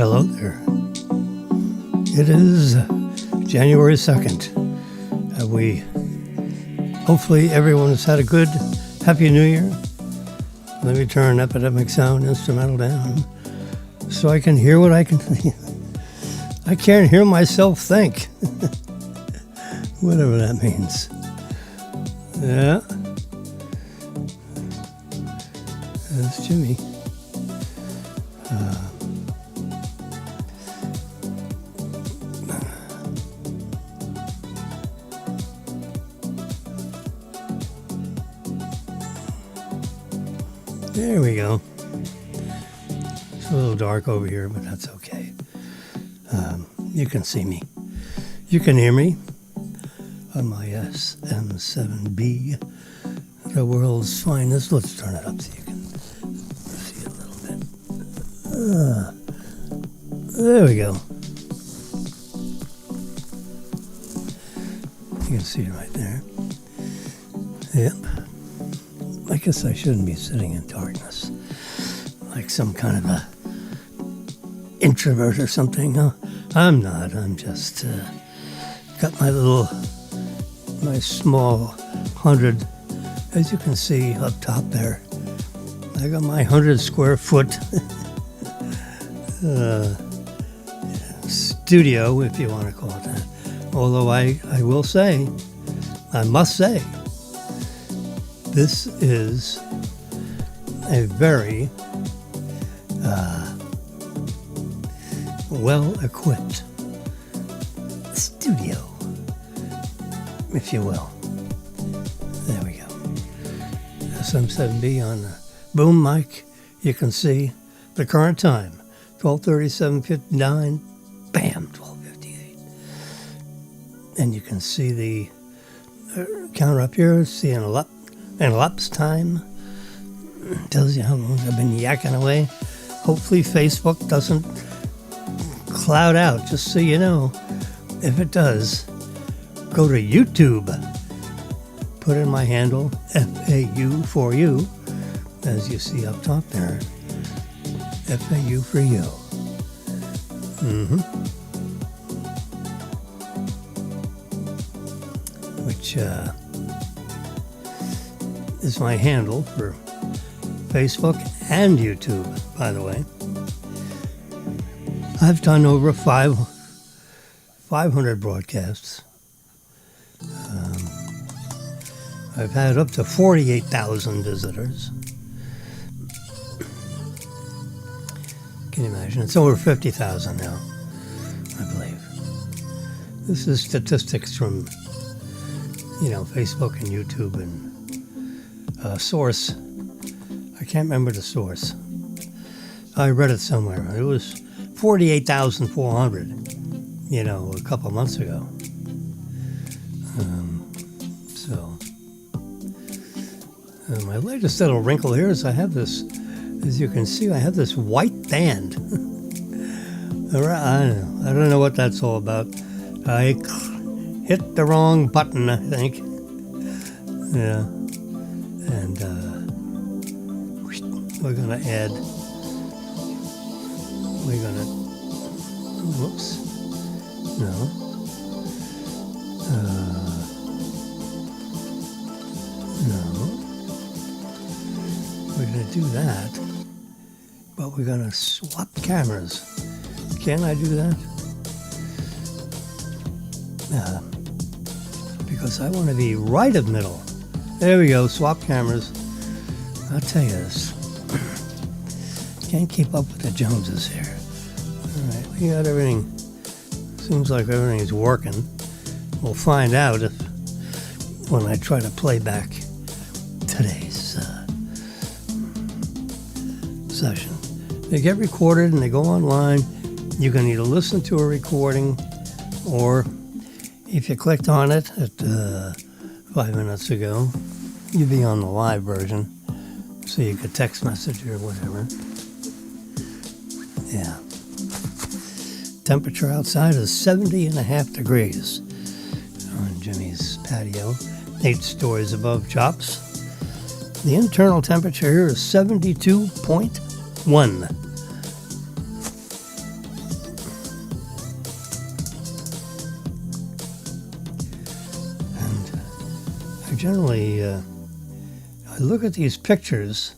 Hello there. It is January 2nd. Hopefully everyone has had a good, happy new year. Let me turn Epidemic Sound instrumental down so I can hear what I can. I can't hear myself think. Whatever that means. Yeah. That's Jimmy. There we go. It's a little dark over here, but that's okay. You can see me. You can hear me on my SM7B, the world's finest. Let's turn it up so you can see a little bit. There we go. You can see it right there. Yep. I guess I shouldn't be sitting in darkness like some kind of a introvert or something. No, I'm not. I'm just got my small 100, as you can see up top there. I got my 100 square foot studio, if you want to call it that. Although I must say, this is a very well-equipped studio, if you will. There we go. SM7B on the boom mic. You can see the current time, 12:37:59. Bam, 12:58. And you can see the counter up here, see an elapsed time. Tells you how long I've been yakking away. Hopefully Facebook doesn't cloud out, just so you know. If it does, go to YouTube. Put in my handle, FAU for you, as you see up top there. FAU for you. Which is my handle for Facebook and YouTube, by the way. I've done over 500 broadcasts. I've had up to 48,000 visitors. Can you imagine? It's over 50,000 now, I believe. This is statistics from, Facebook and YouTube and source. I can't remember the source. I read it somewhere. It was 48,400, a couple months ago. My latest little wrinkle here is I have this, as you can see, I have this white band. I don't know what that's all about. I hit the wrong button, I think. Yeah. And we're going to add, whoops, no. No. We're going to do that, but we're going to swap cameras. Can I do that? Because I want to be right of middle. There we go, swap cameras. I'll tell you this. Can't keep up with the Joneses here. All right, we got everything. Seems like everything is working. We'll find out when I try to play back today's session. They get recorded and they go online. You can either listen to a recording, or if you clicked on it at 5 minutes ago, you'd be on the live version, so you could text message or whatever. Yeah. Temperature outside is 70.5 degrees on Jimmy's patio, 8 stories above Chops. The internal temperature here is 72.1. generally, I look at these pictures.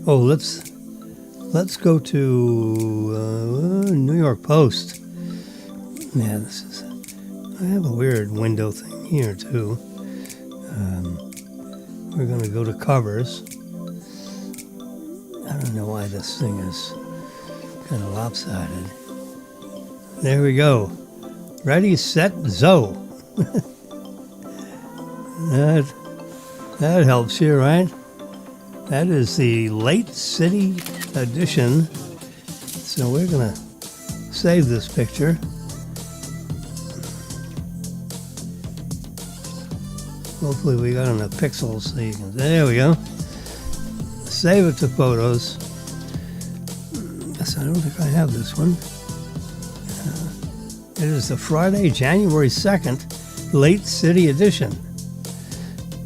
Let's go to New York Post. Yeah, I have a weird window thing here too. We're going to go to covers. I don't know why this thing is kind of lopsided. There we go. Ready, set, zo. That helps you, right? That is the late city edition. So we're going to save this picture. Hopefully we got enough pixels so you can... There we go. Save it to photos. Yes, I don't think I have this one. It is the Friday, January 2nd, late city edition.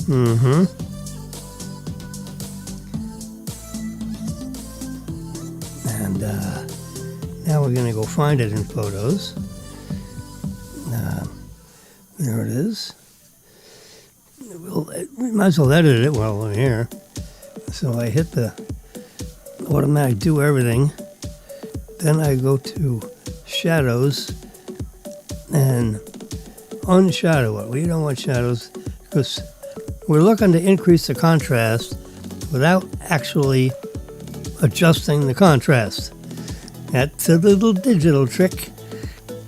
And now we're going to go find it in photos. There it is. We might as well edit it while we're here. So I hit the automatic do everything. Then I go to shadows and unshadow it. We don't want shadows because we're looking to increase the contrast without actually adjusting the contrast. That's a little digital trick.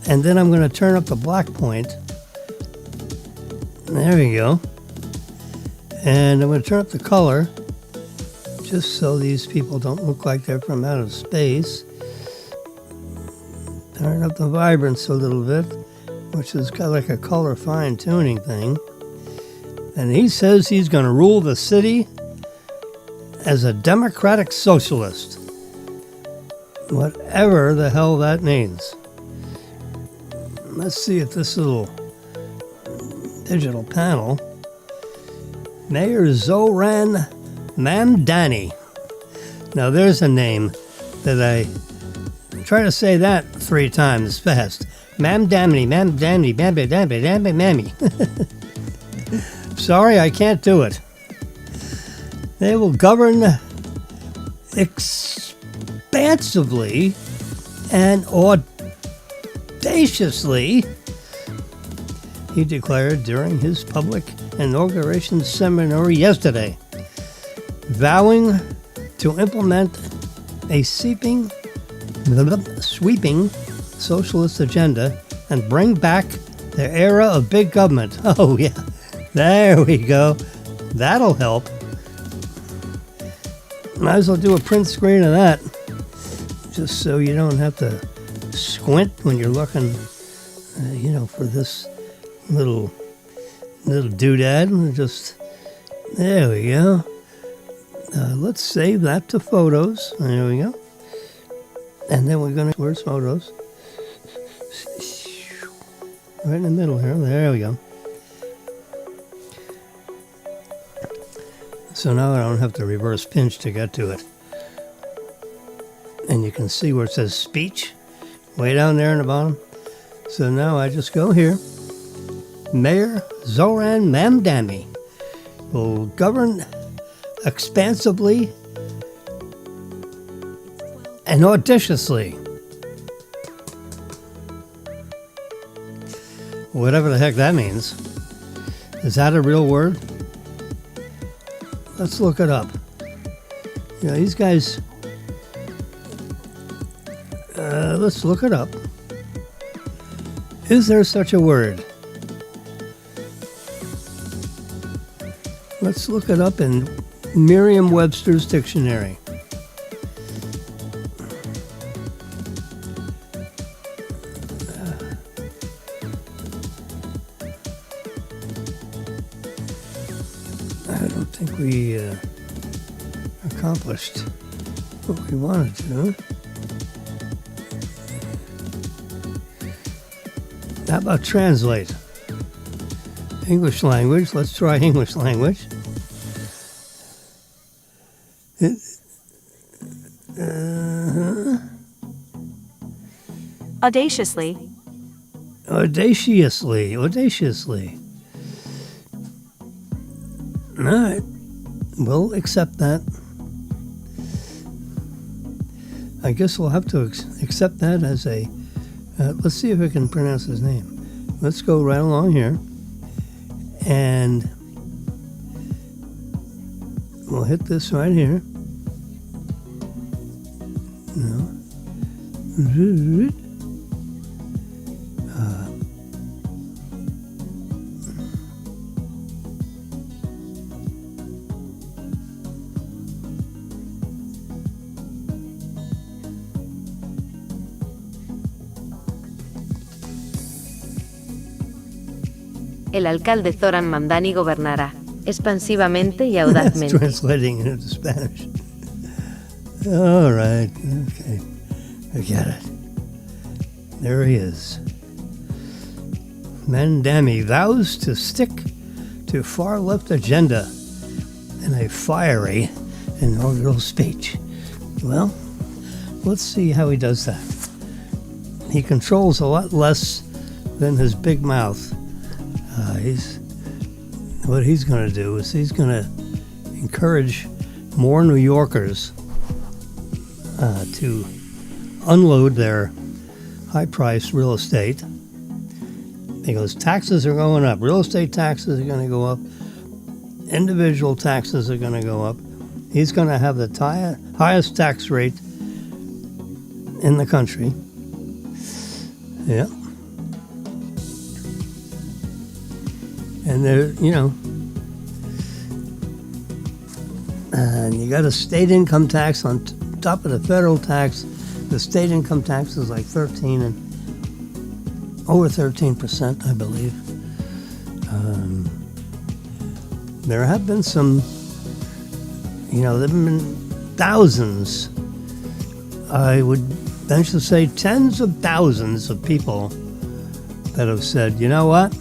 And then I'm going to turn up the black point. There we go. And I'm going to turn up the color just so these people don't look like they're from outer space. Turn up the vibrance a little bit, which is kind of like a color fine-tuning thing. And he says he's going to rule the city as a democratic socialist. Whatever the hell that means. Let's see if this little digital panel... Mayor Zoran Mamdani. Now there's a name that I try to say that 3 times fast. Mamdani, Mamdani, Mambi, Dambi, Dambi, Mammy. Sorry, I can't do it. They will govern expansively and audaciously, he declared during his public inauguration seminar yesterday, vowing to implement a sweeping socialist agenda and bring back the era of big government. Oh yeah, there we go. That'll help. Might as well do a print screen of that, just so you don't have to squint when you're looking, for this little doodad. Just there we go. Let's save that to photos. There we go. And then we're going to where's photos? Right in the middle here. There we go. So now I don't have to reverse pinch to get to it. And you can see where it says speech way down there in the bottom. So now I just go here. Mayor Zoran Mamdani will govern expansively and audaciously. Whatever the heck that means. Is that a real word? Let's look it up. These guys... let's look it up. Is there such a word? Let's look it up in Merriam-Webster's dictionary. I don't think we accomplished what we wanted to. How about translate? English language. Let's try English language. Audaciously. Audaciously. All right. We'll accept that. I guess we'll have to accept that as a... let's see if I can pronounce his name. Let's go right along here. And we'll hit this right here. No. El alcalde Zoran Mamdani gobernará expansivamente y audazmente. Translating it into Spanish. All right. Okay. I get it. There he is. Mamdani vows to stick to far-left agenda in a fiery inaugural speech. Well, let's see how he does that. He controls a lot less than his big mouth. What he's going to do is he's going to encourage more New Yorkers to unload their high-priced real estate, because taxes are going up. Real estate taxes are going to go up. Individual taxes are going to go up. He's going to have the highest tax rate in the country. Yeah. And there, and you got a state income tax on top of the federal tax. The state income tax is like over 13%, I believe. There have been some, there have been thousands, I would venture to say tens of thousands of people that have said, you know what?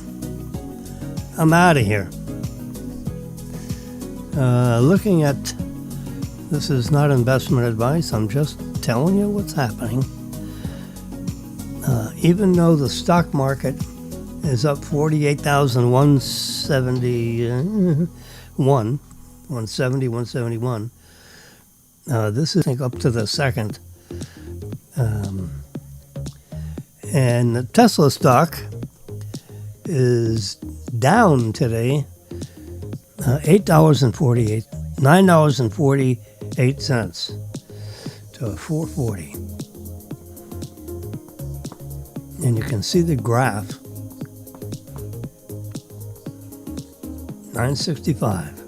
I'm out of here. Looking at, this is not investment advice, I'm just telling you what's happening. Even though the stock market is up 171, this is, I think, up to the second. And the Tesla stock is down today, $9.48 to $4.40. And you can see the graph, 965.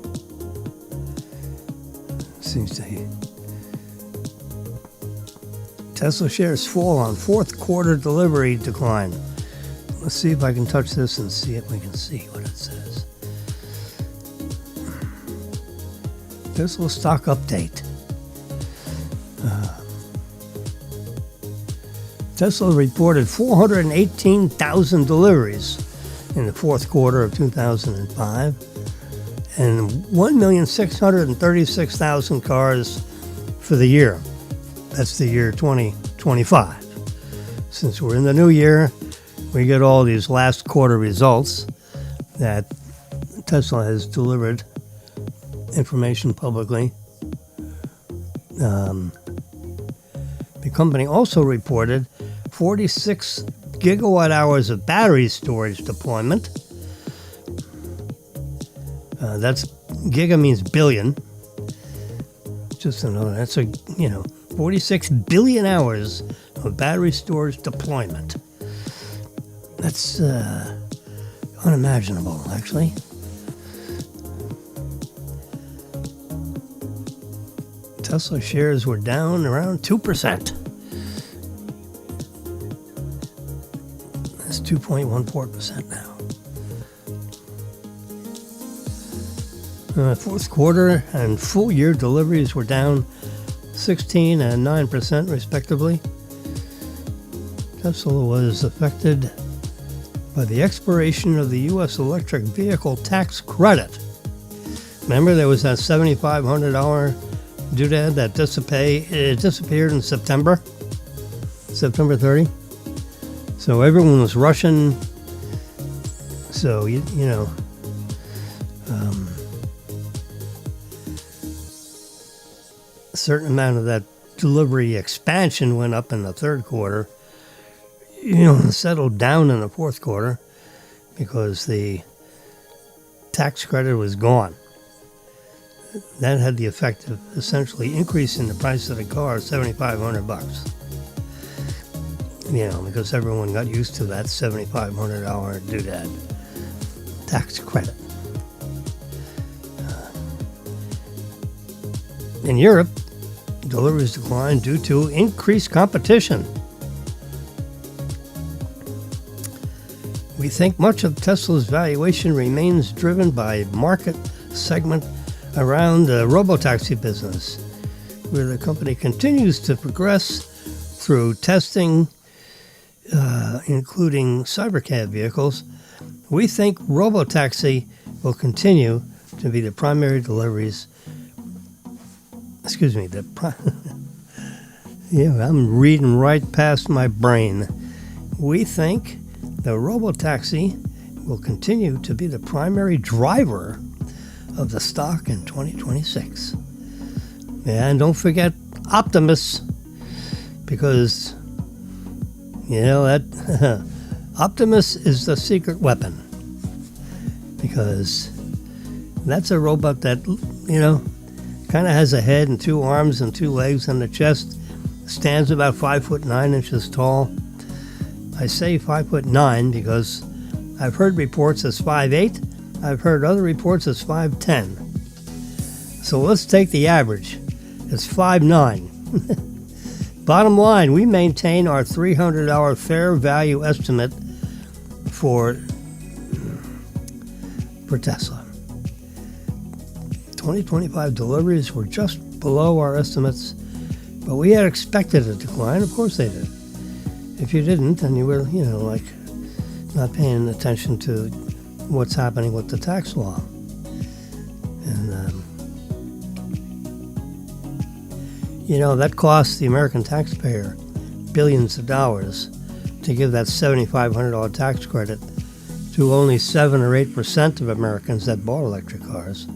Seems to be. Tesla shares fall on fourth quarter delivery decline. Let's see if I can touch this and see if we can see what it says. Tesla stock update. Tesla reported 418,000 deliveries in the fourth quarter of 2005 and 1,636,000 cars for the year. That's the year 2025. Since we're in the new year, we get all these last quarter results that Tesla has delivered information publicly. The company also reported 46 gigawatt hours of battery storage deployment. That's giga means billion. Just to know, that's 46 billion hours of battery storage deployment. That's unimaginable, actually. Tesla shares were down around 2%. That's 2.14% now. Fourth quarter and full year deliveries were down 16 and 9% respectively. Tesla was affected by the expiration of the U.S. electric vehicle tax credit. Remember, there was that $7,500 doodad that disappeared in September 30. So everyone was rushing. So, certain amount of that delivery expansion went up in the third quarter, settled down in the fourth quarter because the tax credit was gone. That had the effect of essentially increasing the price of the car $7,500. Because everyone got used to that $7,500 doodad tax credit. In Europe, deliveries declined due to increased competition. We think much of Tesla's valuation remains driven by market segment around the robotaxi business, where the company continues to progress through testing, including cybercab vehicles. We think robotaxi will continue to be the primary deliveries. I'm reading right past my brain. We think the robotaxi will continue to be the primary driver of the stock in 2026. And don't forget Optimus, because that Optimus is the secret weapon, because that's a robot that kind of has a head and two arms and two legs and a chest, stands about 5'9" tall. I say 5'9" because I've heard reports as 5'8". I've heard other reports as 5'10". So let's take the average. It's 5'9". Bottom line, we maintain our $300 fair value estimate for Tesla. 2025 deliveries were just below our estimates, but we had expected a decline. Of course they did. If you didn't, then you were, not paying attention to what's happening with the tax law. And, that costs the American taxpayer billions of dollars to give that $7,500 tax credit to only 7 or 8% of Americans that bought electric cars.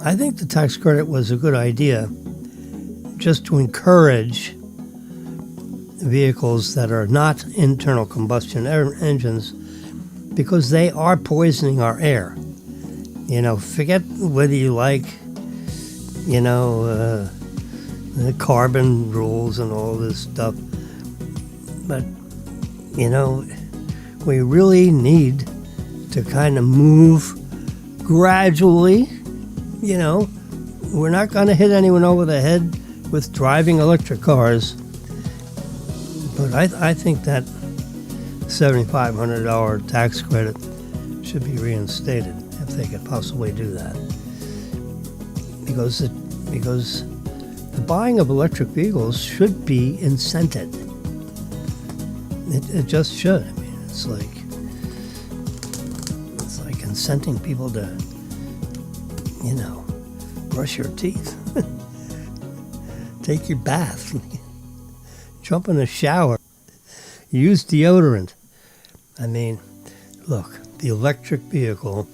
I think the tax credit was a good idea just to encourage vehicles that are not internal combustion engines, because they are poisoning our air. Forget whether you like, the carbon rules and all this stuff. But, we really need to kind of move gradually. We're not going to hit anyone over the head with driving electric cars. But I think that $7,500 tax credit should be reinstated if they could possibly do that. Because the buying of electric vehicles should be incented. It just should. I mean, it's like incenting people to, brush your teeth, take your bath, jump in a shower, use deodorant. I mean, look, the electric vehicle,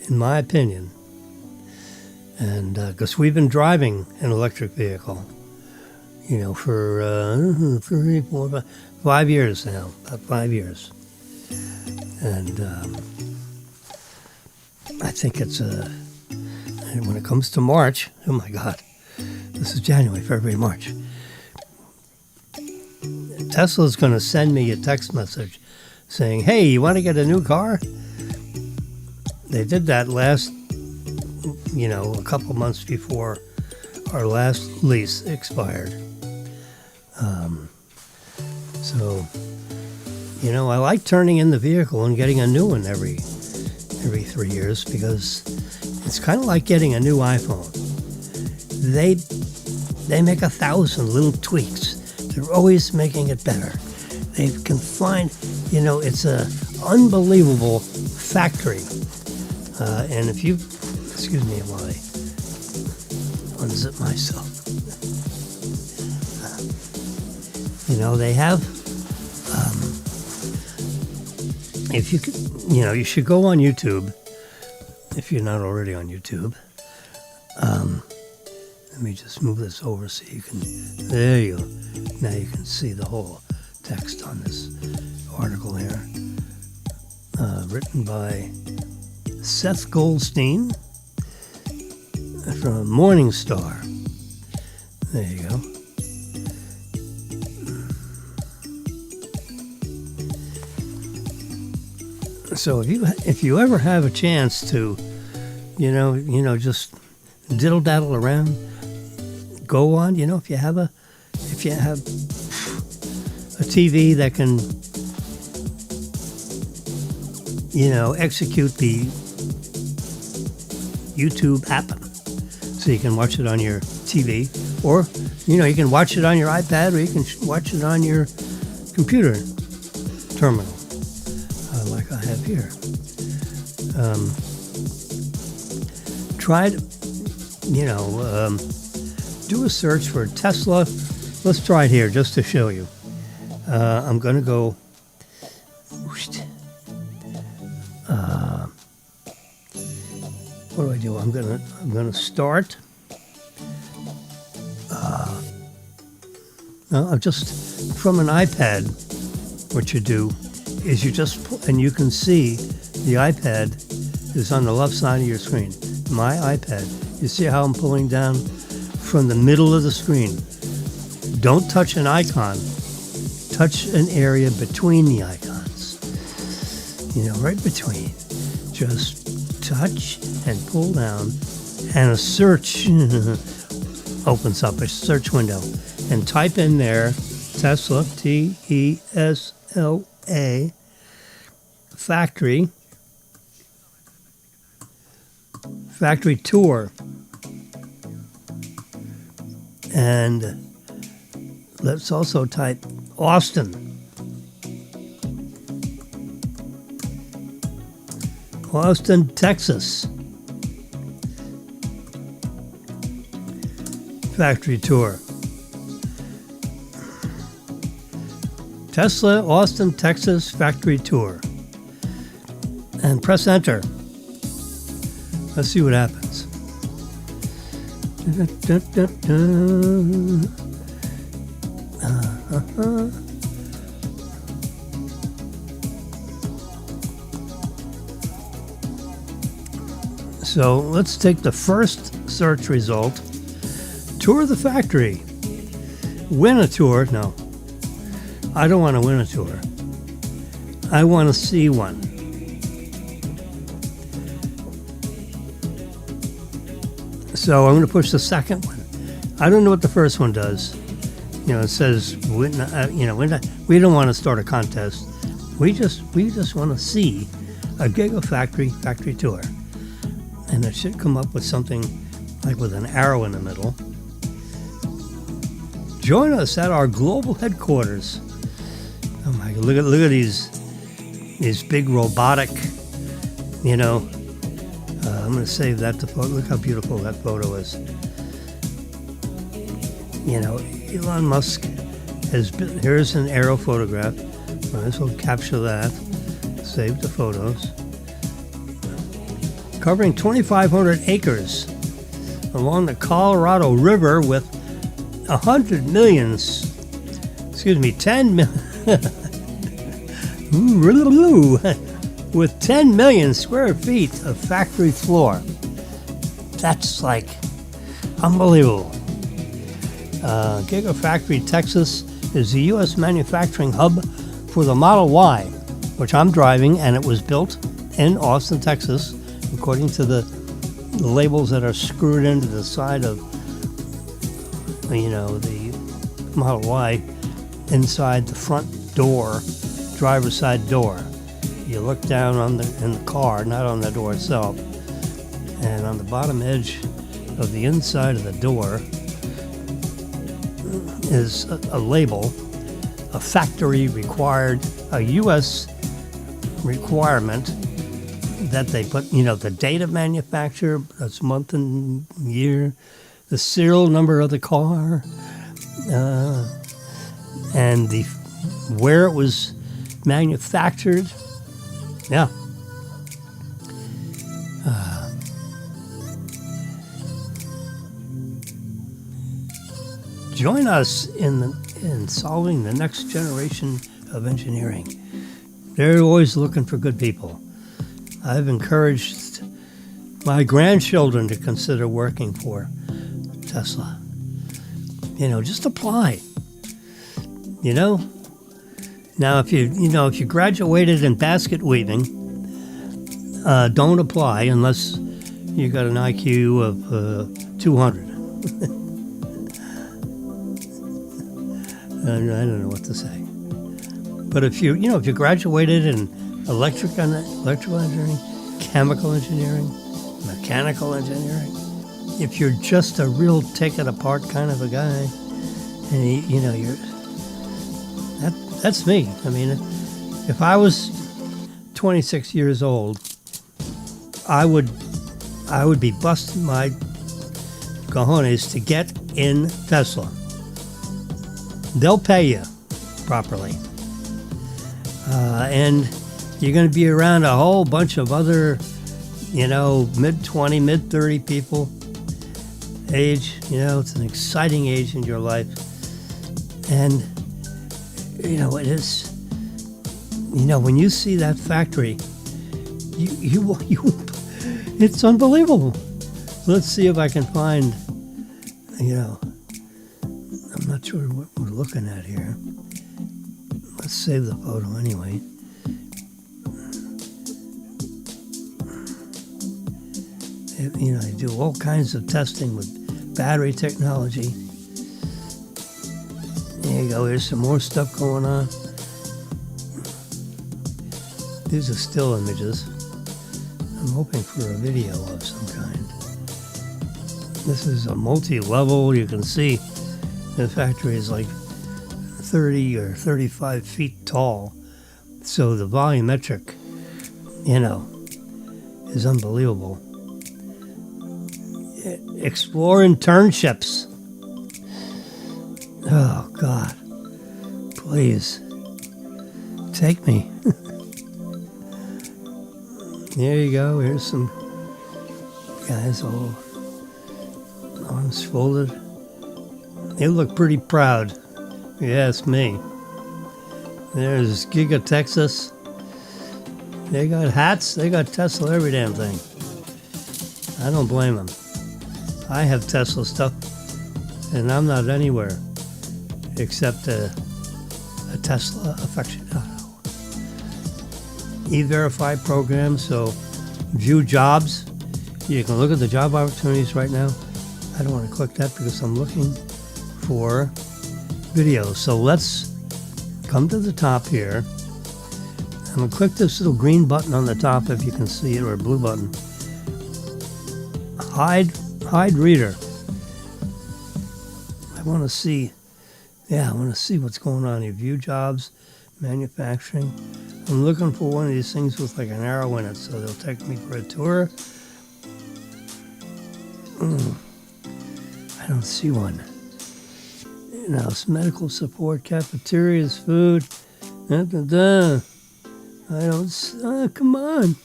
in my opinion, and because we've been driving an electric vehicle, for 3, 4, 5 years now, about 5 years. And I think it's and when it comes to March, oh my God, this is January, February, March. Tesla's going to send me a text message saying, hey, you want to get a new car? They did that last, a couple months before our last lease expired. So, I like turning in the vehicle and getting a new one every 3 years, because it's kind of like getting a new iPhone. They make 1,000 little tweaks. They're always making it better. They can find, it's a unbelievable factory. And if you, excuse me while I unzip myself. They have, if you could, you should go on YouTube, if you're not already on YouTube. Let me just move this over so you can, there you go. Now you can see the whole text on this article here. Written by Seth Goldstein from Morningstar. There you go. So if you ever have a chance to, just diddle daddle around, go on. If you have a TV that can, execute the YouTube app, so you can watch it on your TV, or you can watch it on your iPad, or you can watch it on your computer terminal, like I have here. Try to, do a search for Tesla. Let's try it here just to show you. I'm going to go. What do I do? I'm gonna start. I'm just from an iPad. What you do is you just and you can see the iPad is on the left side of your screen. My iPad. You see how I'm pulling down from the middle of the screen. Don't touch an icon. Touch an area between the icons. Right between. Just touch and pull down, and a search opens up, a search window, and type in there Tesla, Tesla, factory tour, and let's also type Austin, Texas. Factory tour. Tesla, Austin, Texas factory tour. And press enter. Let's see what happens. So let's take the first search result. Tour the factory. Win a tour. No, I don't want to win a tour. I want to see one. So I'm going to push the second one. I don't know what the first one does. It says, we don't want to start a contest. We just want to see a factory tour. And it should come up with something like with an arrow in the middle. Join us at our global headquarters. Oh my God! Look at these big robotic. I'm going to save that to photo. Look how beautiful that photo is. Elon Musk has been. Here's an aerial photograph. Might as well capture that. Save the photos. Covering 2,500 acres along the Colorado River with 10 million with 10 million square feet of factory floor. That's like unbelievable. Gigafactory Texas is the U.S. manufacturing hub for the Model Y, which I'm driving, and it was built in Austin, Texas, according to the labels that are screwed into the side of, the Model Y inside the front door, driver's side door. You look down in the car, not on the door itself, and on the bottom edge of the inside of the door is a label, a factory required, a U.S. requirement that they put, the date of manufacture, that's month and year, the serial number of the car, and where it was manufactured. Yeah. Join us in solving the next generation of engineering. They're always looking for good people. I've encouraged my grandchildren to consider working for Tesla. Just apply. Now if you graduated in basket weaving, don't apply unless you got an IQ of 200. I don't know what to say. But if you graduated in electrical engineering, chemical engineering, mechanical engineering, if you're just a real take it apart kind of a guy, and that's me. I mean, if I was 26 years old, I would be busting my cojones to get in Tesla. They'll pay you properly. And you're going to be around a whole bunch of other, mid-20, mid-30 people. Age, it's an exciting age in your life. And, it is, when you see that factory, you it's unbelievable. Let's see if I can find, I'm not sure what we're looking at here. Let's save the photo anyway. They do all kinds of testing with battery technology. There you go. Here's some more stuff going on. These are still images. I'm hoping for a video of some kind. This is a multi-level. You can see the factory is like 30 or 35 feet tall. So the volumetric, is unbelievable. Explore internships. Oh, God. Please. Take me. There you go. Here's some guys all arms folded. They look pretty proud, if you ask me. There's Giga Texas. They got hats. They got Tesla, every damn thing. I don't blame them. I have Tesla stuff, and I'm not anywhere except a Tesla aficionado. E-Verify program, so view jobs. You can look at the job opportunities right now. I don't want to click that because I'm looking for videos. So let's come to the top here. I'm going to click this little green button on the top if you can see it, or a blue button. Hide reader. I want to see what's going on here. View jobs, manufacturing. I'm looking for one of these things with like an arrow in it, so they'll take me for a tour. I don't see one. It's medical support, cafeterias, food. I don't. Come on.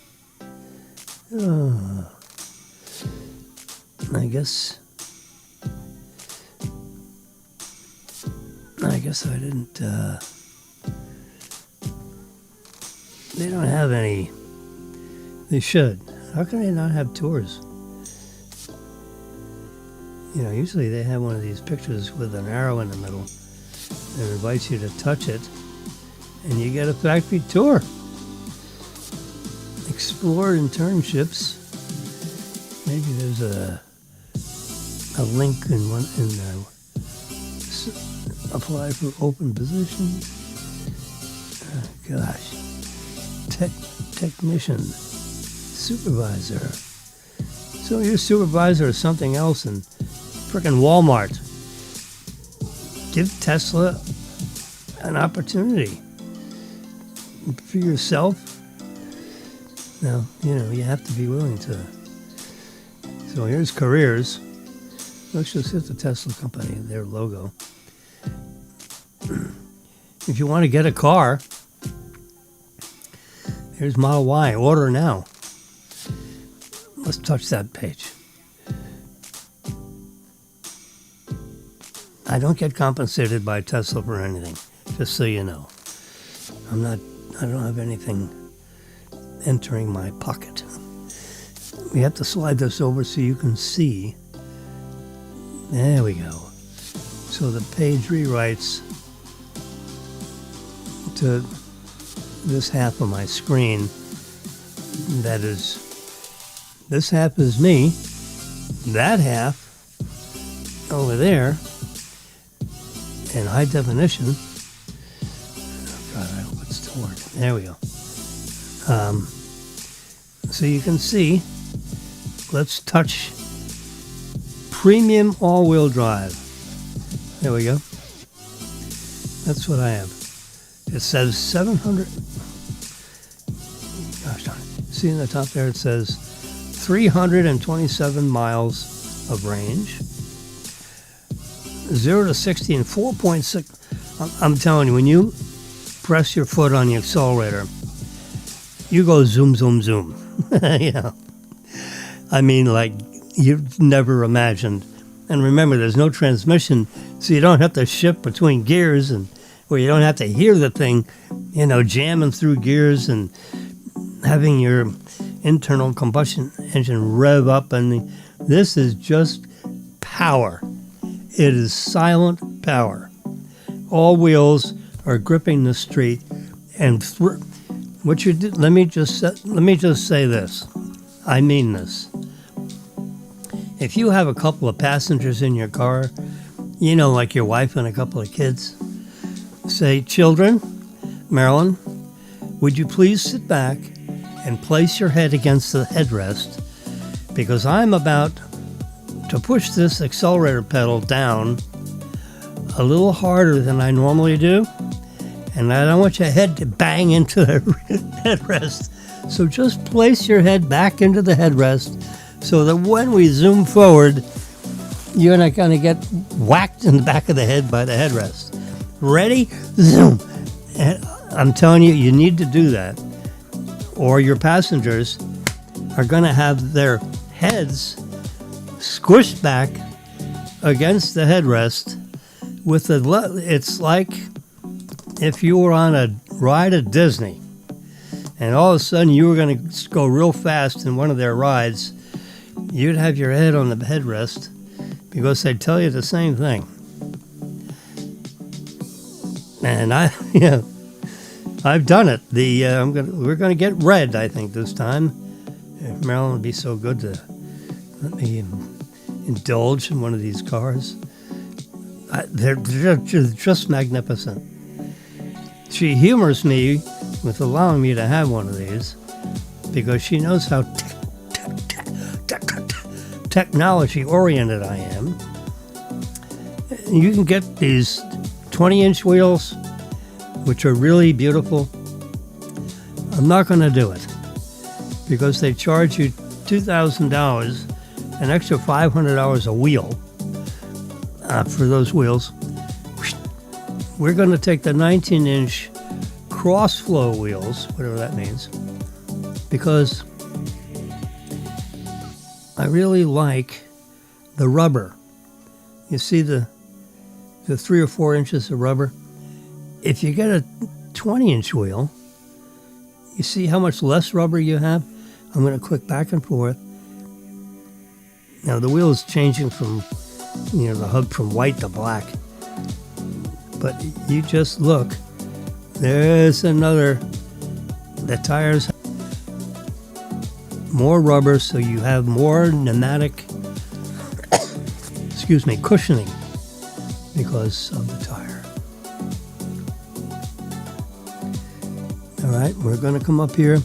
I guess I didn't. They don't have any. They should. How can they not have tours? Usually they have one of these pictures with an arrow in the middle that invites you to touch it, and you get a factory tour. Explore internships. Maybe there's a link in one apply for open positions. Oh, gosh. Technician, supervisor. So you're a supervisor or something else in frickin' Walmart. Give Tesla an opportunity for yourself. Now, you have to be willing to. So here's careers. Let's just hit the Tesla company, their logo. If you want to get a car, here's Model Y, order now. Let's touch that page. I don't get compensated by Tesla for anything, just so you know. I don't have anything entering my pocket. We have to slide this over so you can see. There we go. So the page rewrites to this half of my screen. That is, this half is me. That half over there in high definition. Oh God, I hope it's still working. There we go. So you can see, let's touch premium all-wheel drive. There we go. That's what I have. It says 700. Gosh darn it. See in the top there it says 327 miles of range. 0 to 60 in 4.6. I'm telling you, when you press your foot on the accelerator, you go zoom, zoom, zoom. I mean, like you've never imagined. And remember, there's no transmission, so you don't have to shift between gears, and or you don't have to hear the thing, jamming through gears and having your internal combustion engine rev up. And this is just power. It is silent power. All wheels are gripping the street, and what you do. Let me just say this. I mean this. If you have a couple of passengers in your car, like your wife and a couple of kids, say, children, Marilyn, would you please sit back and place your head against the headrest, because I'm about to push this accelerator pedal down a little harder than I normally do, and I don't want your head to bang into the headrest. So just place your head back into the headrest so that when we zoom forward, you're not going to get whacked in the back of the head by the headrest. Ready? Zoom. And I'm telling you, you need to do that, or your passengers are going to have their heads squished back against the headrest with it's like if you were on a ride at Disney and all of a sudden you were going to go real fast in one of their rides. You'd have your head on the headrest because they tell you the same thing. And I've done it. We're going to get red, I think, this time. If Marilyn would be so good to let me indulge in one of these cars. They're just magnificent. She humors me with allowing me to have one of these because she knows how technology-oriented I am. You can get these 20-inch wheels, which are really beautiful. I'm not going to do it because they charge you $2,000, an extra $500 a wheel for those wheels. We're going to take the 19-inch cross-flow wheels, whatever that means, because I really like the rubber. You see the 3 or 4 inches of rubber? If you get a 20-inch wheel, you see how much less rubber you have? I'm going to click back and forth. Now the wheel is changing from, the hub from white to black. But you just look. There's another. The tires have more rubber, so you have more pneumatic, cushioning because of the tire. All right, we're going to come up here.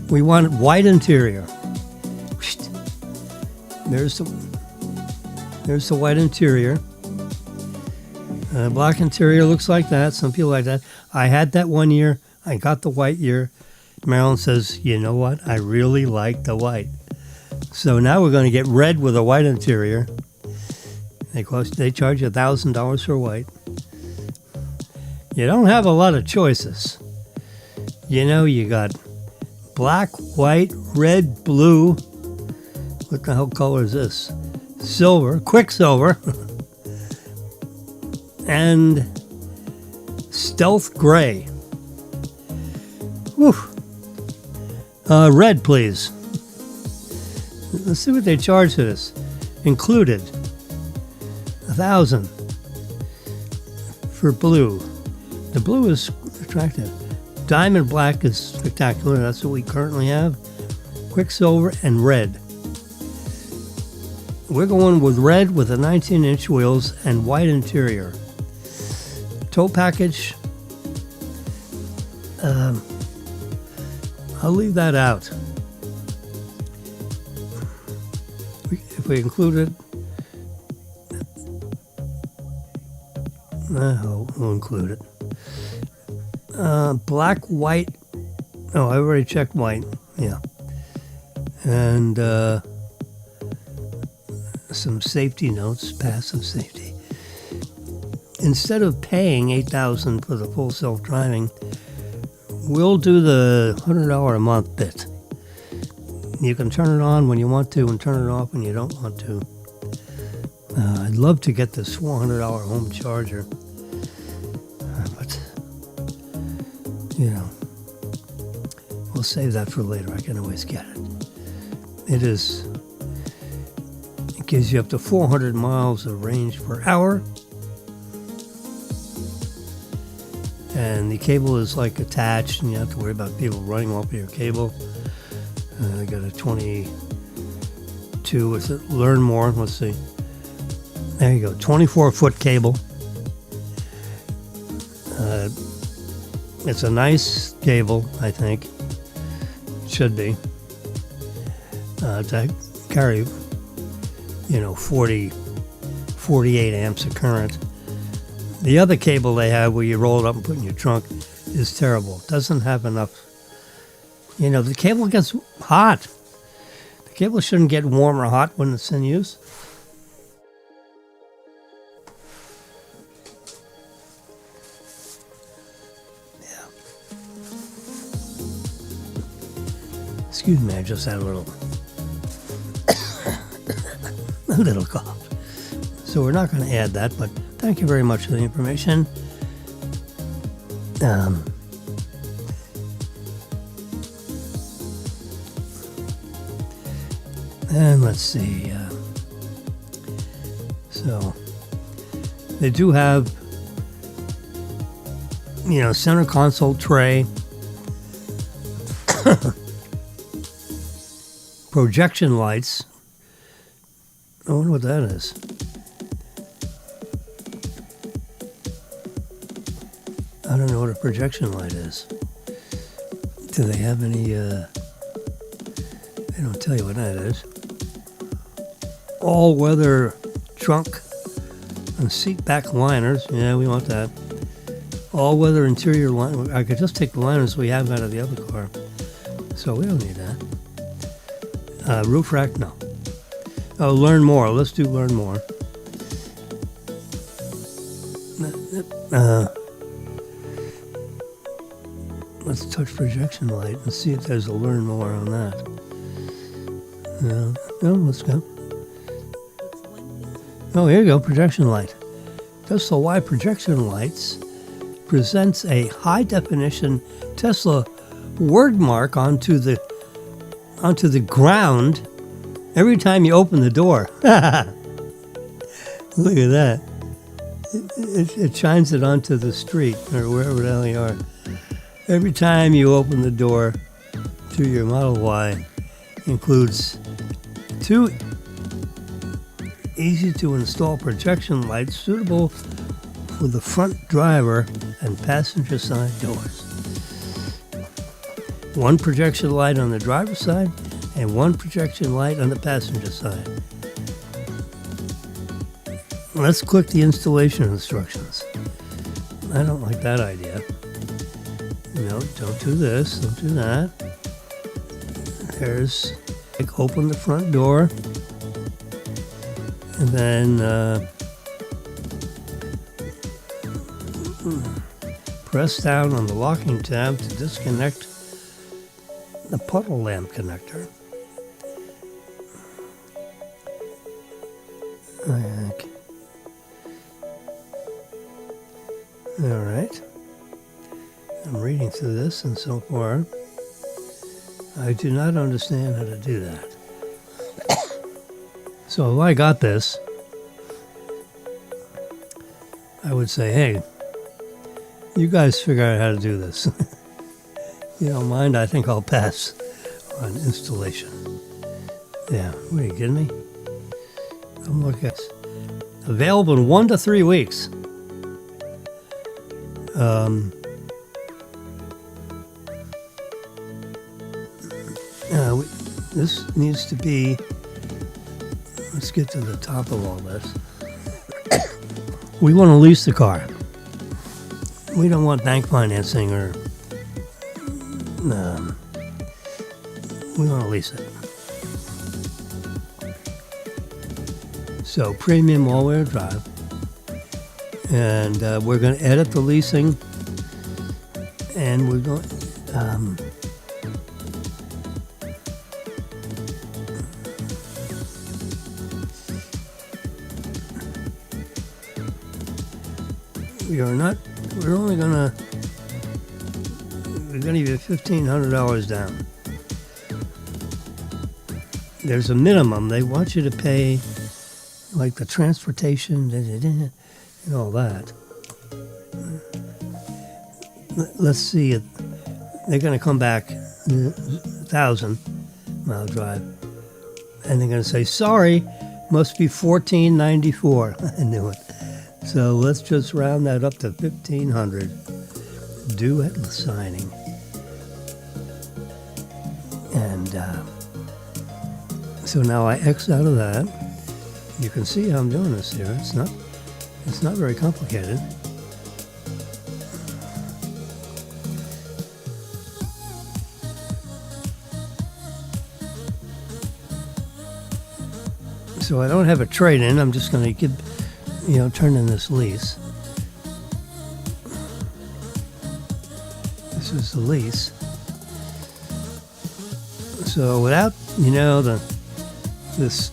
We want white interior. There's the white interior. Black interior looks like that. Some people like that. I had that one year. I got the white year. Marilyn says, you know what? I really like the white. So now we're going to get red with a white interior. They charge you $1,000 for white. You don't have a lot of choices. You got black, white, red, blue. What the hell color is this? Silver, quicksilver. and stealth gray. Whew. Red, please. Let's see what they charge for this. Included, $1,000 for blue. The blue is attractive. Diamond black is spectacular. That's what we currently have. Quicksilver and red. We're going with red with the 19-inch wheels and white interior. Tow package. I'll leave that out. If we include it, we'll include it. Black, white. Oh, I already checked white. Yeah. And some safety notes, passive safety. Instead of paying $8,000 for the full self-driving, we'll do the $100 a month bit. You can turn it on when you want to and turn it off when you don't want to. I'd love to get this $400 home charger, but we'll save that for later. I can always get it. It gives you up to 400 miles of range per hour. And the cable is like attached, and you have to worry about people running off of your cable. I got a 22 with it. Learn more. Let's see. There you go. 24-foot cable. It's a nice cable, I think. It should be. To carry, 48 amps of current. The other cable they have where you roll it up and put it in your trunk is terrible. It doesn't have enough. The cable gets hot. The cable shouldn't get warm or hot when it's in use. Yeah. Excuse me, I just had a little cough. So we're not going to add that, but thank you very much for the information. And let's see. So they do have, center console tray, projection lights. I wonder what that is. I don't know what a projection light is. Do they have any, they don't tell you what that is. All-weather trunk and seat back liners. Yeah, we want that. All-weather interior line. I could just take the liners we have out of the other car. So we don't need that. Roof rack, no. Oh, learn more. Let's do learn more. Let's touch projection light and see if there's a learn more on that. No, let's go. Oh, here you go, projection light. Tesla Y projection lights presents a high-definition Tesla word mark onto the ground every time you open the door. Look at that. It shines it onto the street or wherever the hell you are. Every time you open the door to your Model Y, includes 2 easy-to-install projection lights suitable for the front driver and passenger side doors. 1 projection light on the driver's side and 1 projection light on the passenger side. Let's click the installation instructions. I don't like that idea. No, don't do this, don't do that. There's, open the front door, and then press down on the locking tab to disconnect the puddle lamp connector. All right. I'm reading through this, and so far, I do not understand how to do that. So if I got this, I would say, hey, you guys figure out how to do this. You don't mind? I think I'll pass on installation. Yeah, what are you kidding me? I'm looking at available in 1 to 3 weeks. This needs to be, let's get to the top of all this. We want to lease the car. We don't want bank financing or, we want to lease it. So premium all-wheel drive. And we're going to edit the leasing. And we're going, we're only gonna give you $1,500 down. There's a minimum. They want you to pay like the transportation and all that. Let's see it. They're gonna come back 1,000-mile drive, and they're gonna say, sorry, must be $1,494. I knew it. So let's just round that up to $1,500. Due at the signing. And so now I X out of that. You can see how I'm doing this here. It's not very complicated. So I don't have a trade-in. I'm just going to turn in this lease. This is the lease. So without, this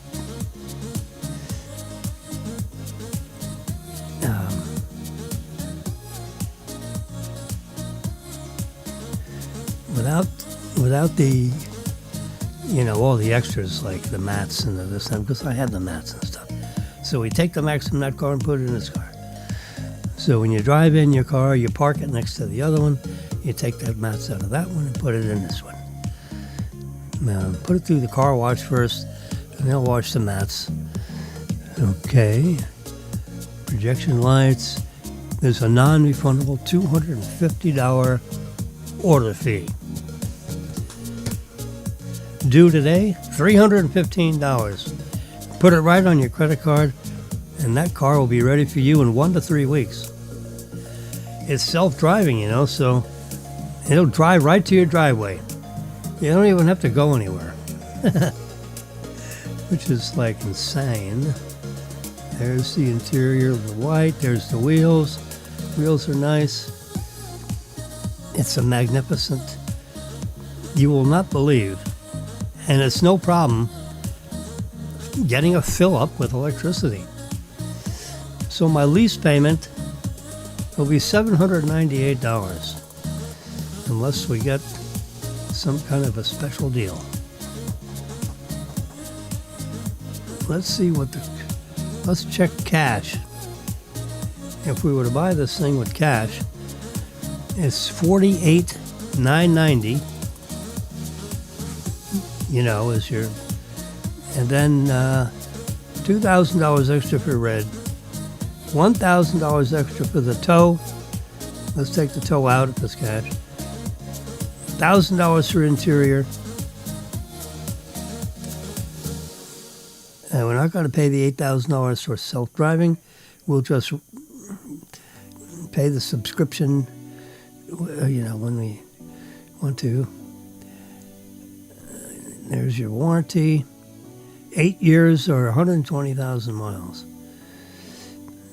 without the, all the extras like the mats and this stuff, because I had the mats and stuff. So we take the mats from that car and put it in this car. So when you drive in your car, you park it next to the other one, you take that mats out of that one and put it in this one. Now, put it through the car wash first, and they'll wash the mats. Okay. Projection lights. There's a non-refundable $250 order fee. Due today, $315. Put it right on your credit card, and that car will be ready for you in 1 to 3 weeks. It's self-driving, so it'll drive right to your driveway. You don't even have to go anywhere, which is like insane. There's the interior of the white. There's the wheels. Wheels are nice. It's a magnificent. You will not believe, and it's no problem getting a fill up with electricity. So my lease payment will be $798 unless we get some kind of a special deal. Let's check cash. If we were to buy this thing with cash, it's $48,990. Is your, and then $2,000 extra for red, $1,000 extra for the tow. Let's take the tow out if it's cash. $1,000 for interior. And we're not going to pay the $8,000 for self-driving. We'll just pay the subscription, when we want to. There's your warranty. 8 years or 120,000 miles.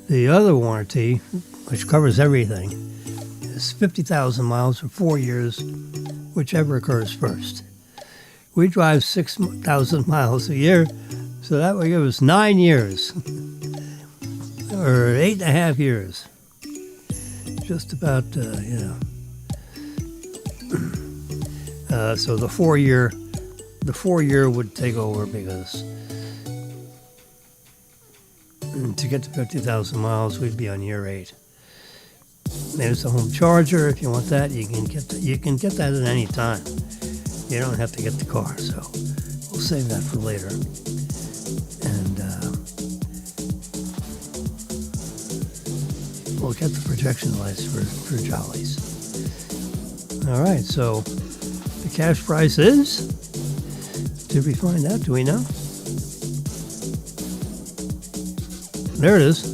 The other warranty, which covers everything, is 50,000 miles or 4 years, whichever occurs first. We drive 6,000 miles a year, so that would give us 9 years, or 8.5 years. just about, so the 4-year would take over because to get to 50,000 miles, we'd be on year 8. There's the home charger. If you want that, you can get that at any time. You don't have to get the car, so we'll save that for later. And we'll get the projection lights for jollies. All right, so the cash price is, did we find out? Do we know? There it is.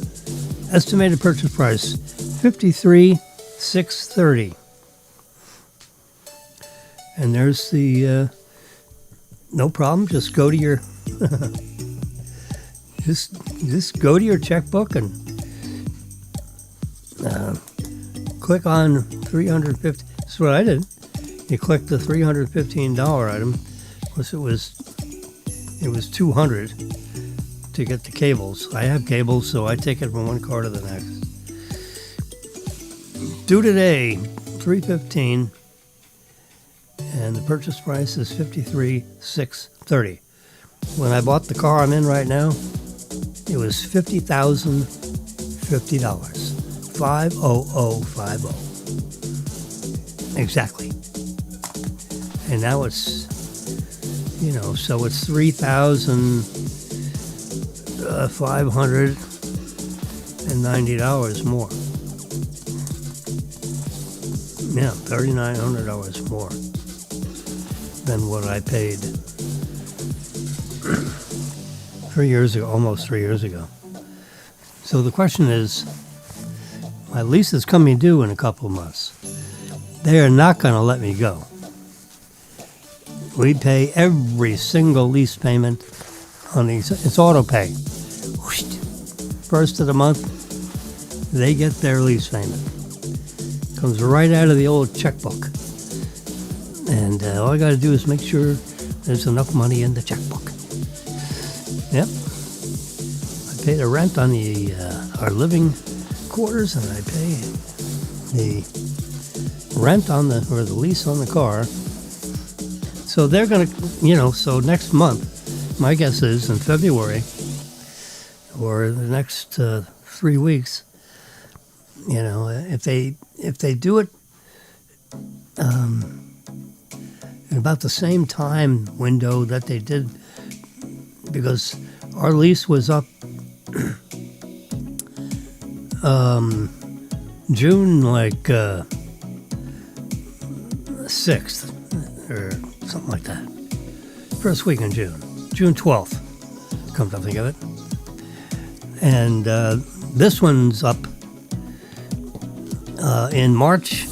Estimated purchase price, $53,630. And there's the, no problem, just go to your, just go to your checkbook and click on 350. That's what I did. You click the $315 item. Plus it was $200 to get the cables. I have cables, so I take it from one car to the next. Due today, $315, and the purchase price is $53,630. When I bought the car I'm in right now, it was $50,050. $50050. Exactly. And now it's, so it's $3,590 more. Yeah, $3,900 more than what I paid 3 years ago, almost 3 years ago. So the question is, my lease is coming due in a couple of months. They are not going to let me go. We pay every single lease payment on these. It's auto pay. First of the month, they get their lease payment. Comes right out of the old checkbook. And all I got to do is make sure there's enough money in the checkbook. Yep. I pay the rent on our living quarters, and I pay the rent on the lease on the car. So they're going to, so next month, my guess is in February or the next 3 weeks, if they do it in about the same time window that they did, because our lease was up June 6th or something like that. First week in June 12th, come to think of it. And this one's up in March,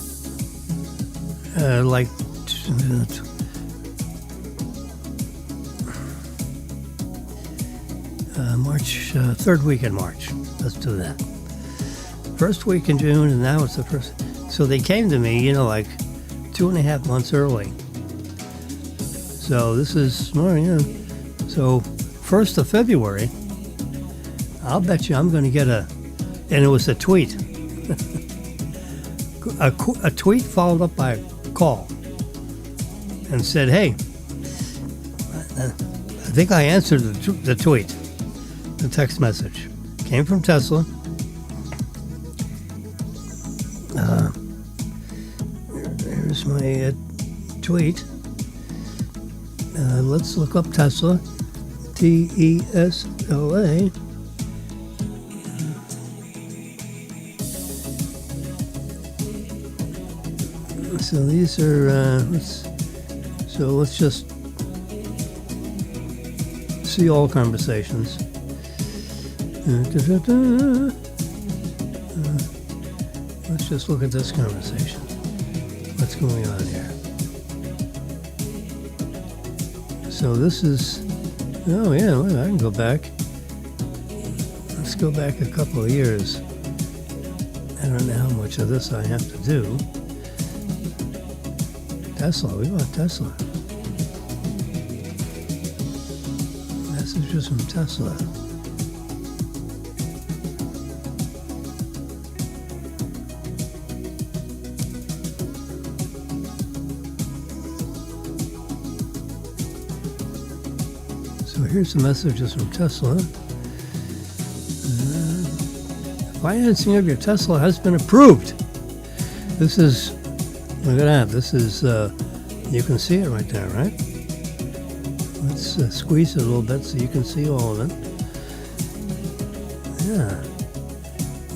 third week in March. Let's do that. First week in June, and now it's the first. So they came to me, 2.5 months early. So this is, so 1st of February, I'll bet you I'm going to get and it was a tweet. a tweet followed up by a call and said, hey, I think I answered the tweet, the text message. Came from Tesla. Here's my tweet. Let's look up Tesla. TESLA. So these are, let's just see all conversations. Let's just look at this conversation. What's going on here? So this is, oh yeah, well, I can go back. Let's go back a couple of years. I don't know how much of this I have to do. Tesla, we want Tesla. Messages from Tesla. So here's the messages from Tesla. Financing of your Tesla has been approved. This is, look at that. This is, you can see it right there, right? Let's squeeze it a little bit so you can see all of it. Yeah.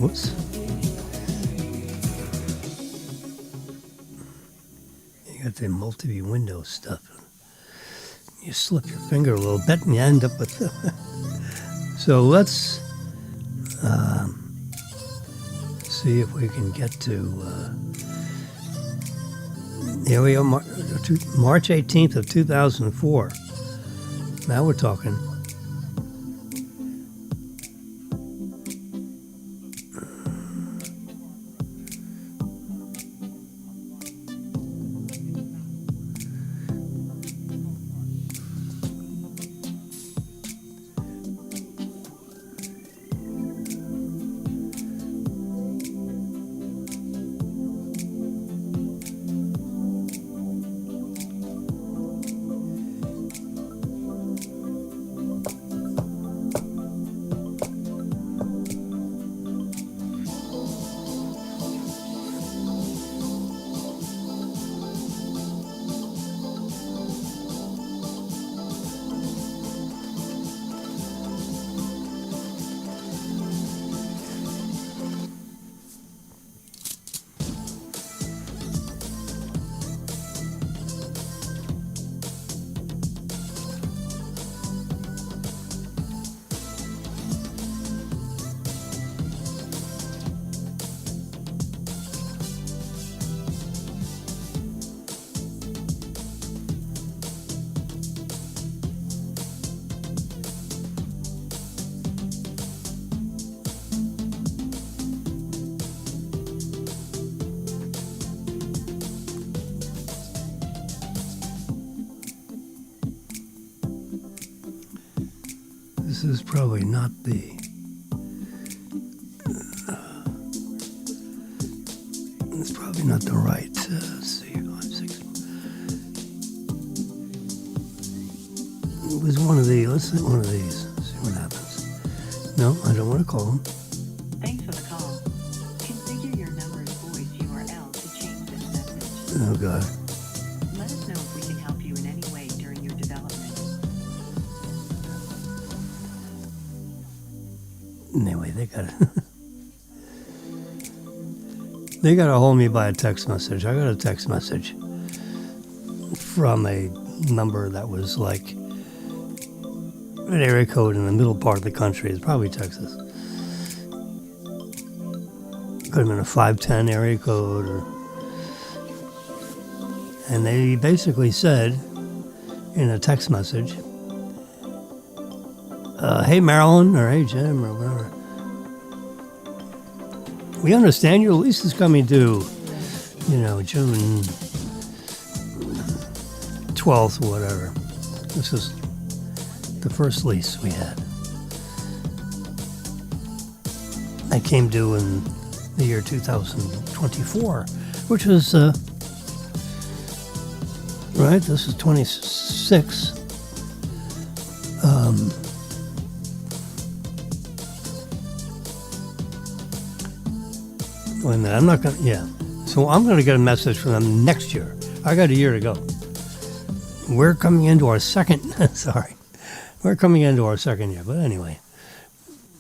Whoops. You got the multi-view window stuff. You slip your finger a little bit and you end up with... So let's see if we can get to... here we go, March 18th of 2004. Now we're talking. This is probably not the... it's probably not the right... let's see, 5, 6... It was one of the... Let's see one of these. See what happens. No, I don't want to call them. Thanks for the call. Configure your number's voice URL to change this message. Oh, God. Let us know if we can help you in any way during your development. Anyway, they got they got to hold me by a text message. I got a text message from a number that was like an area code in the middle part of the country. It's probably Texas. Could have been a 510 area code, and they basically said in a text message, hey Marilyn, or hey Jim, or whatever. We understand your lease is coming due, June 12th or whatever. This is the first lease we had. I came due in the year 2024, which was, right, this is 26. Wait a minute, I'm not going to, yeah. So I'm going to get a message from them next year. I got a year to go. We're coming into our second, sorry. We're coming into our second year. But anyway,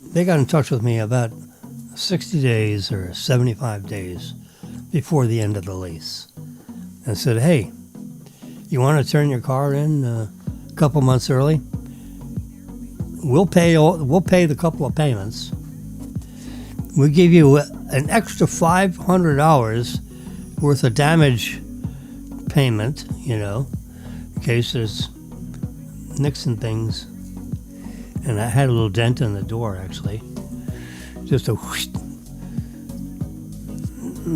they got in touch with me about 60 days or 75 days before the end of the lease and said, hey, you want to turn your car in a couple months early? We'll pay the couple of payments. We'll give you an extra $500 worth of damage payment, in case there's nicks and things. And I had a little dent in the door, actually. Just a whoosh.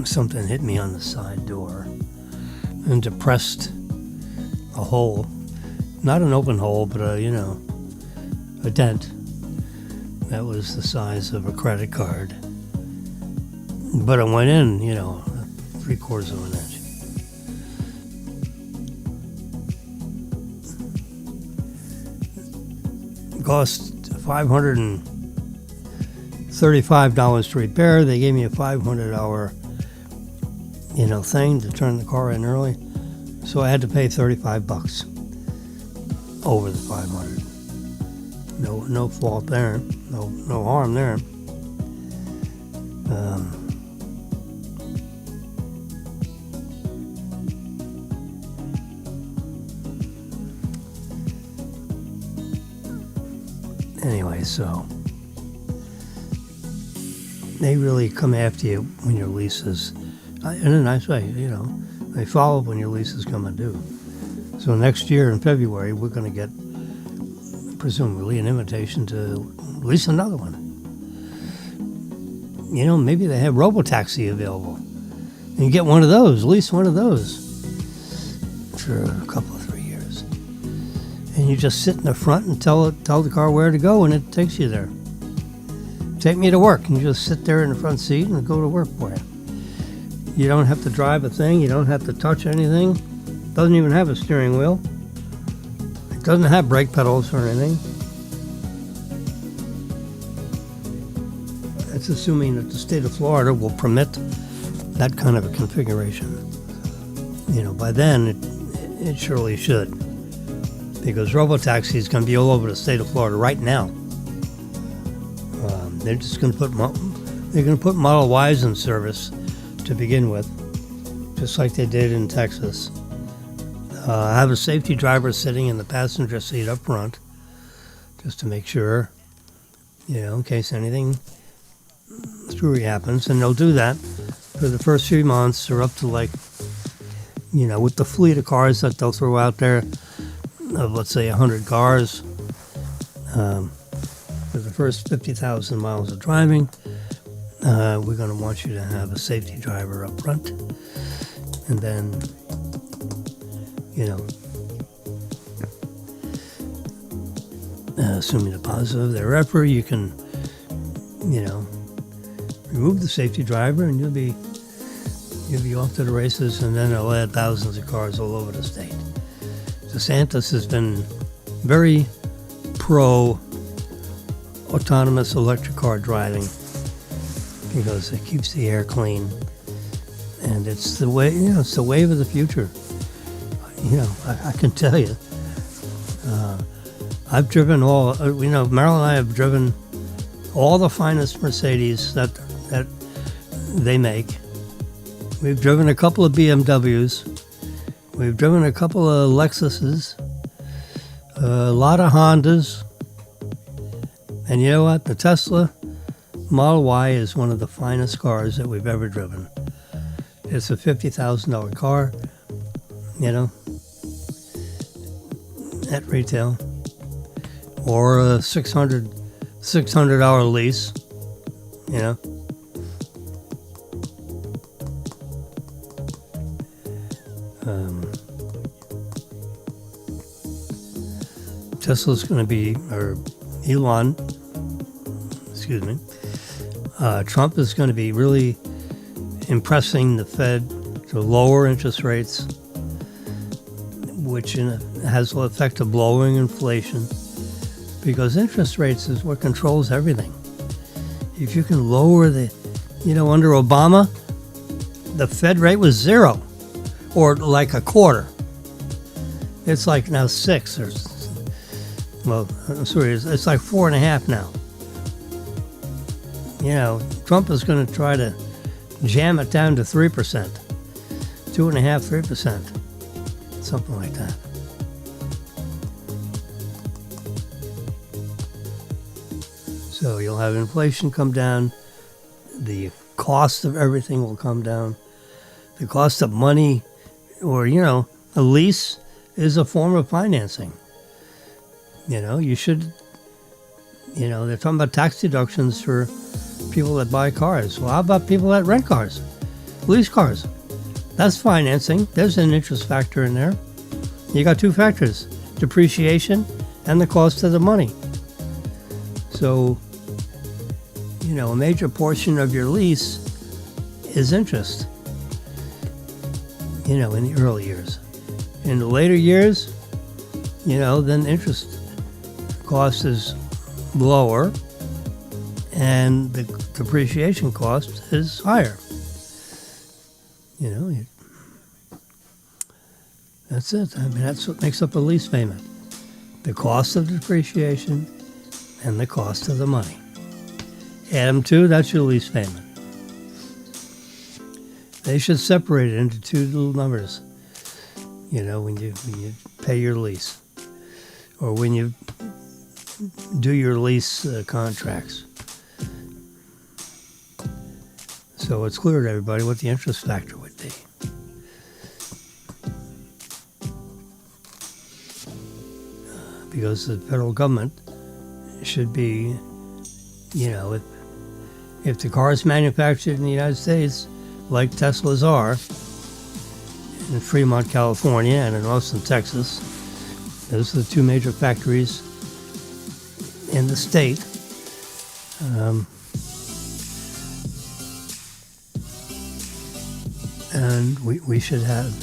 Something hit me on the side door and depressed a hole. Not an open hole, but a dent. That was the size of a credit card. But it went in, 3/4 of an inch. cost $535 to repair. They gave me a $500 thing to turn the car in early, so I had to pay $35 over the 500. No fault there, no harm there. Anyway, so they really come after you when your lease is, in a nice way, they follow up when your lease is coming due. So next year in February, we're going to get, presumably, an invitation to lease another one. Maybe they have robotaxi available. And you get one of those, lease one of those for a couple of 3 years. And you just sit in the front and tell the car where to go, and it takes you there. Take me to work, and you just sit there in the front seat and go to work for you. You don't have to drive a thing. You don't have to touch anything. It doesn't even have a steering wheel. It doesn't have brake pedals or anything. That's assuming that the state of Florida will permit that kind of a configuration. By then, it surely should. Because robotaxi is going to be all over the state of Florida right now. They're just going to put Model Ys in service to begin with, just like they did in Texas. I have a safety driver sitting in the passenger seat up front, just to make sure, in case anything screwy happens. And they'll do that for the first few months, or up to with the fleet of cars that they'll throw out there, of let's say 100 cars. For the first 50,000 miles of driving, we're going to want you to have a safety driver up front. And then, assuming a positive thereafter, you can, remove the safety driver, and you'll be off to the races, and then they'll add thousands of cars all over the state. DeSantis has been very pro autonomous electric car driving because it keeps the air clean, and it's the way, it's the wave of the future. I can tell you, I've driven Marilyn and I have driven all the finest Mercedes that they make. We've driven a couple of BMWs. We've driven a couple of Lexuses, a lot of Hondas. And you know what? The Tesla Model Y is one of the finest cars that we've ever driven. It's a $50,000 car, at retail, or a $600 lease, Tesla's going to be, or Trump is going to be really impressing the Fed to lower interest rates, which has the effect of lowering inflation, because interest rates is what controls everything. If you can lower under Obama, the Fed rate was 0, or like a quarter. It's like now 6, or it's like 4.5 now. Trump is going to try to jam it down to 3%, 2.5%, 3%, something like that. So you'll have inflation come down, the cost of everything will come down, the cost of money, or a lease is a form of financing. You should, they're talking about tax deductions for people that buy cars. Well, how about people that rent cars, lease cars? That's financing. There's an interest factor in there. You got two factors, depreciation and the cost of the money. So, a major portion of your lease is interest, in the early years. In the later years, then interest cost is lower and the depreciation cost is higher. That's it. I mean, that's what makes up a lease payment. The cost of depreciation and the cost of the money. Add them two, that's your lease payment. They should separate it into two little numbers, when you pay your lease or when you do your lease contracts. So it's clear to everybody what the interest factor would be. Because the federal government should be, if the car is manufactured in the United States, like Teslas are, in Fremont, California, and in Austin, Texas, those are the two major factories in the state. And we should have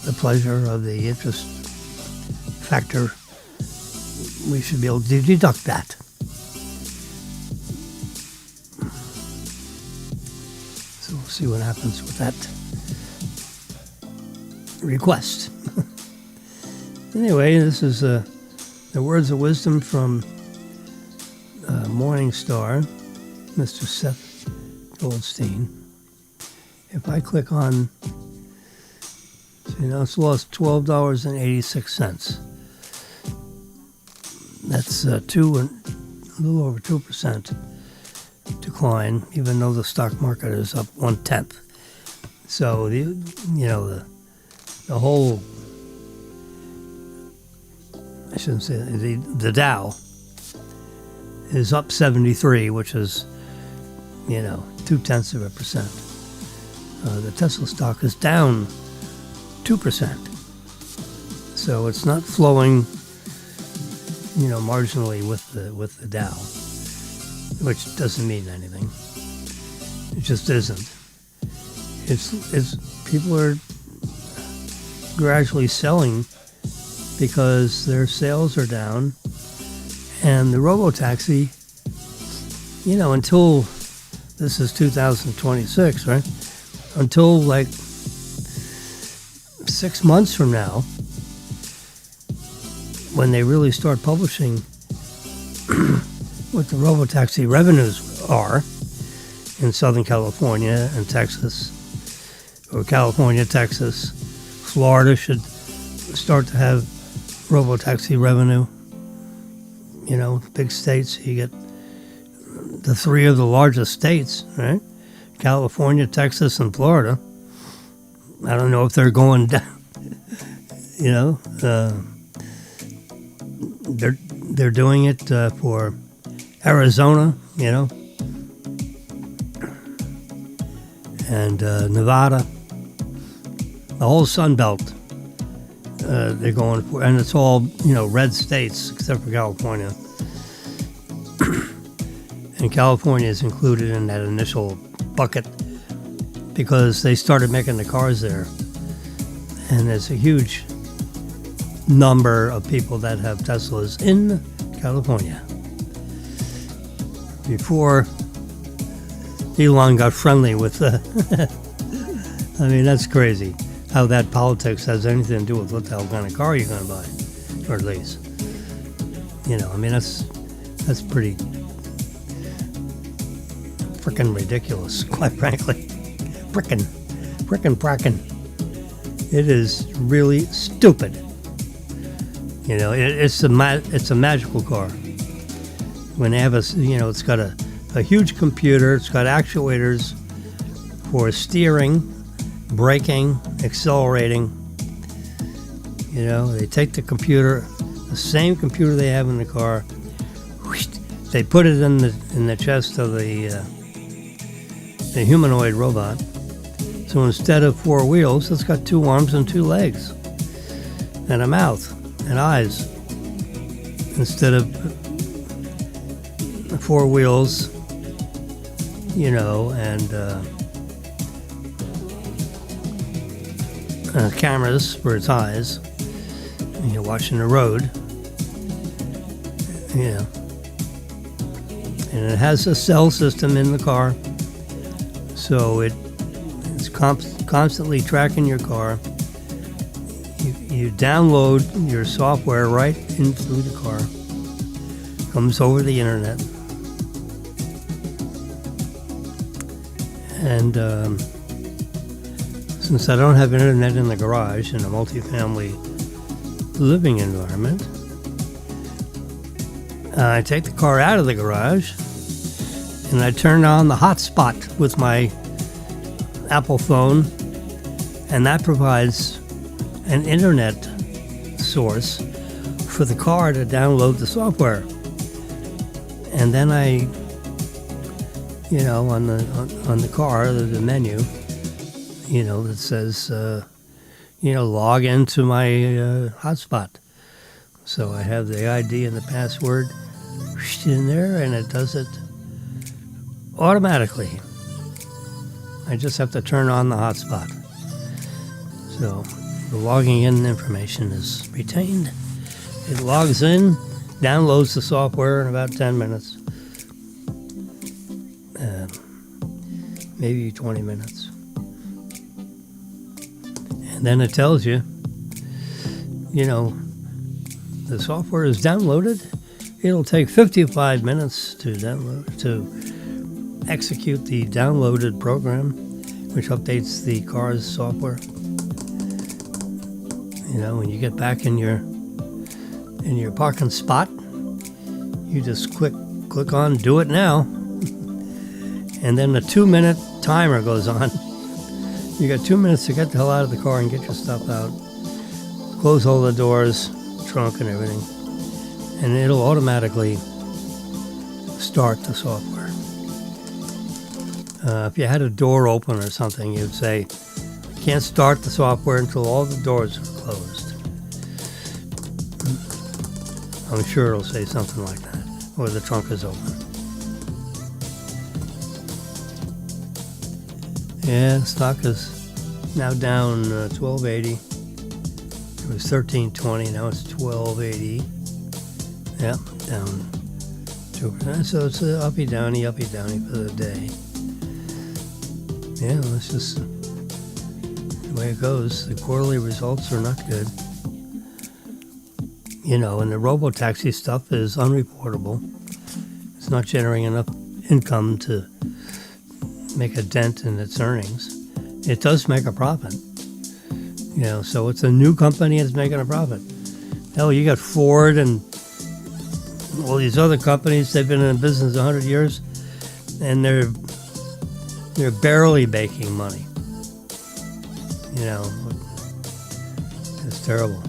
the pleasure of the interest factor. We should be able to deduct that. So we'll see what happens with that request. Anyway, this is the words of wisdom from Morningstar, Mr. Seth Goldstein. If I click on, it's lost $12.86. That's a little over 2% decline, even though the stock market is up 1/10. So the whole, I shouldn't say the Dow is up 73, which is 0.2%. The Tesla stock is down 2%. So it's not flowing, marginally with the Dow, which doesn't mean anything. It just isn't. It's people are gradually selling because their sales are down, and the robotaxi, until this is 2026, right? Until like 6 months from now, when they really start publishing what the robotaxi revenues are in Southern California and Texas, or California, Texas, Florida should start to have robotaxi revenue. Big states, you get the three of the largest states, right? California, Texas, and Florida. I don't know if they're going down. They're doing it for Arizona, and Nevada, the whole Sun Belt. They're going for, and it's all red states except for California. And California is included in that initial bucket because they started making the cars there, and there's a huge number of people that have Teslas in California. Before Elon got friendly with I mean, that's crazy how that politics has anything to do with what the hell kind of car you're going to buy or lease. I mean, that's pretty frickin' ridiculous, quite frankly. Frickin'. It is really stupid. It's a magical car. When they have it's got a huge computer. It's got actuators for steering, braking, accelerating. They take the computer, the same computer they have in the car. They put it in the chest of the humanoid robot. So instead of 4 wheels, it's got 2 arms and 2 legs, and a mouth and eyes. Instead of 4 wheels, and cameras for its eyes. And you're watching the road, you know. And it has a cell system in the car, so it's constantly tracking your car. You download your software right into the car. Comes over the internet. And since I don't have internet in the garage in a multifamily living environment, I take the car out of the garage and I turn on the hotspot with my Apple phone, and that provides an internet source for the car to download the software. And then I, you know, on the car, there's a menu, you know, that says, you know, log into my hotspot. So I have the ID and the password in there, and it does it automatically. I just have to turn on the hotspot. So the logging in information is retained. It logs in, downloads the software in about 10 minutes. Maybe 20 minutes. And then it tells you, you know, the software is downloaded. It'll take 55 minutes to execute the downloaded program, which updates the car's software. You know, when you get back in your parking spot, you just click on do it now, and then the 2-minute timer goes on. You got 2 minutes to get the hell out of the car and get your stuff out, close all the doors, trunk and everything, and it'll automatically start the software. If you had a door open or something, you'd say, can't start the software until all the doors are closed. I'm sure it'll say something like that, or the trunk is open. Yeah, stock is now down $12.80. It was $13.20, now it's $12.80. Yeah, down 2%. So it's uppy downy for the day. Yeah, that's just the way it goes. The quarterly results are not good. You know, and the robo-taxi stuff is unreportable. It's not generating enough income to make a dent in its earnings. It does make a profit. You know, so it's a new company that's making a profit. Hell, you got Ford and all these other companies. They've been in business 100 years, and they're barely making money. You know, it's terrible.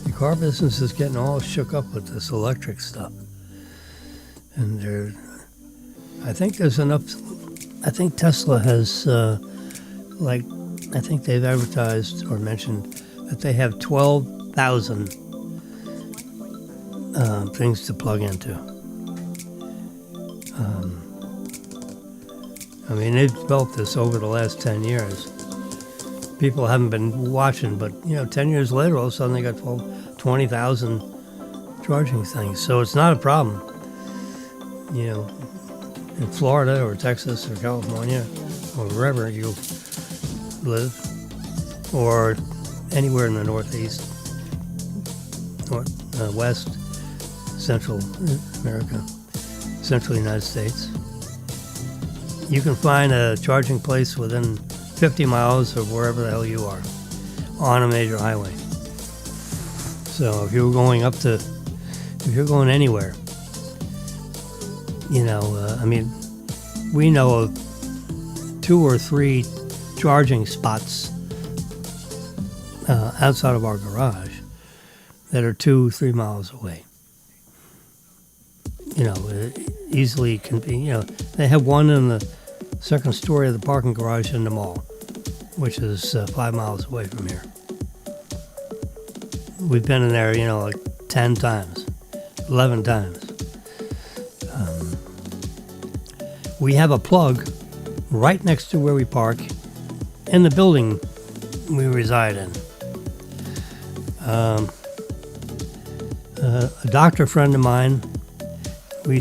The car business is getting all shook up with this electric stuff. And I think there's enough. I think Tesla has, I think they've advertised or mentioned that they have 12,000 things to plug into. I mean, they've developed this over the last 10 years. People haven't been watching, but, you know, 10 years later, all of a sudden they got 20,000 charging things. So it's not a problem. You know, in Florida or Texas or California or wherever you live, or anywhere in the Northeast, West, Central America, Central United States, you can find a charging place within 50 miles of wherever the hell you are on a major highway. So if you're going anywhere, you know, I mean, we know of 2 or 3 charging spots outside of our garage that are 2-3 miles away. You know, easily can be, you know, they have one in the second story of the parking garage in the mall, which is 5 miles away from here. We've been in there, you know, like 10 times, 11 times. We have a plug right next to where we park in the building we reside in. a doctor friend of mine, we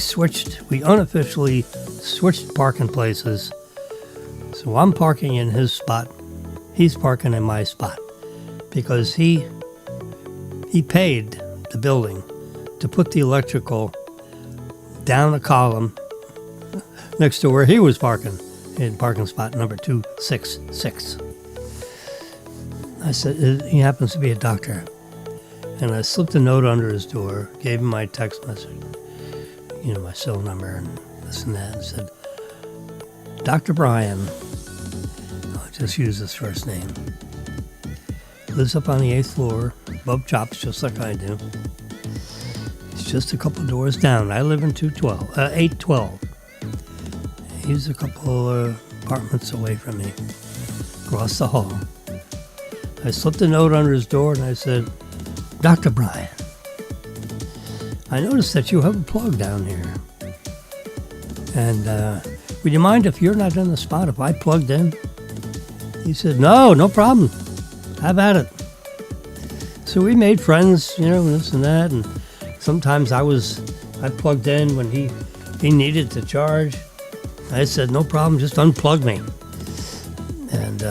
unofficially switched parking places. So I'm parking in his spot, he's parking in my spot, because he paid the building to put the electrical down a column next to where he was parking, in parking spot number 266. I said, he happens to be a doctor. And I slipped a note under his door, gave him my text message, my cell number and this and that, and said, Dr. Brian, I'll just use his first name, lives up on the 8th floor, above Chops, just like I do. It's just a couple doors down. I live in 812. He's a couple apartments away from me, across the hall. I slipped a note under his door and I said, Dr. Brian, I noticed that you have a plug down here. And would you mind if you're not in the spot if I plugged in? He said, no problem. Have at it. So we made friends, this and that. And sometimes I plugged in when he needed to charge. I said, no problem, just unplug me. And,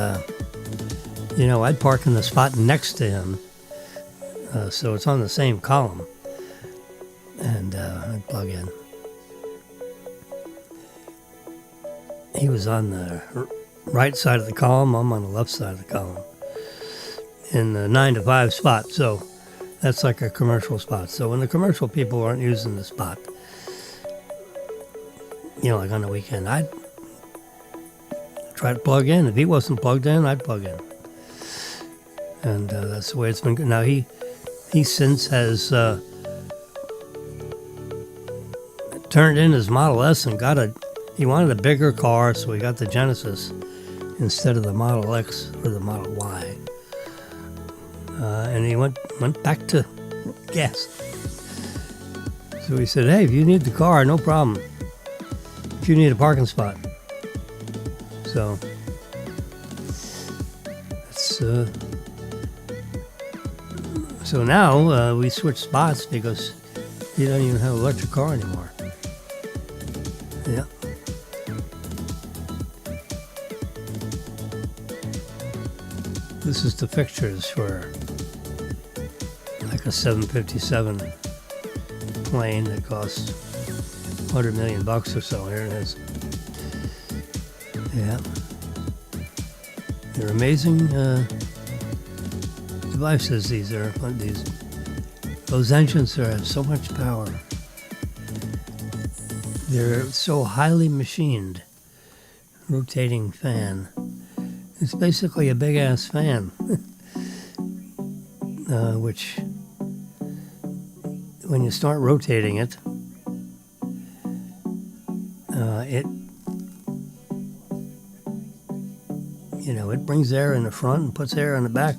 I'd park in the spot next to him. So it's on the same column. And I'd plug in. He was on the right side of the column. I'm on the left side of the column. In the 9 to 5 spot. So that's like a commercial spot. So when the commercial people aren't using the spot, like on the weekend, I'd try to plug in. If he wasn't plugged in, I'd plug in. And that's the way it's been. Now he since has turned in his Model S and he wanted a bigger car, so he got the Genesis instead of the Model X or the Model Y. And he went back to gas. So he said, hey, if you need the car, no problem. If you need a parking spot. So it's so now we switched spots because he doesn't even have an electric car anymore. Yeah. This is the fixtures for like a 757 plane that costs $100 million or so. Here it is. Yeah. They're amazing devices, these are. Those engines have so much power. They're so highly machined. Rotating fan. It's basically a big-ass fan, which, when you start rotating it, it brings air in the front and puts air in the back.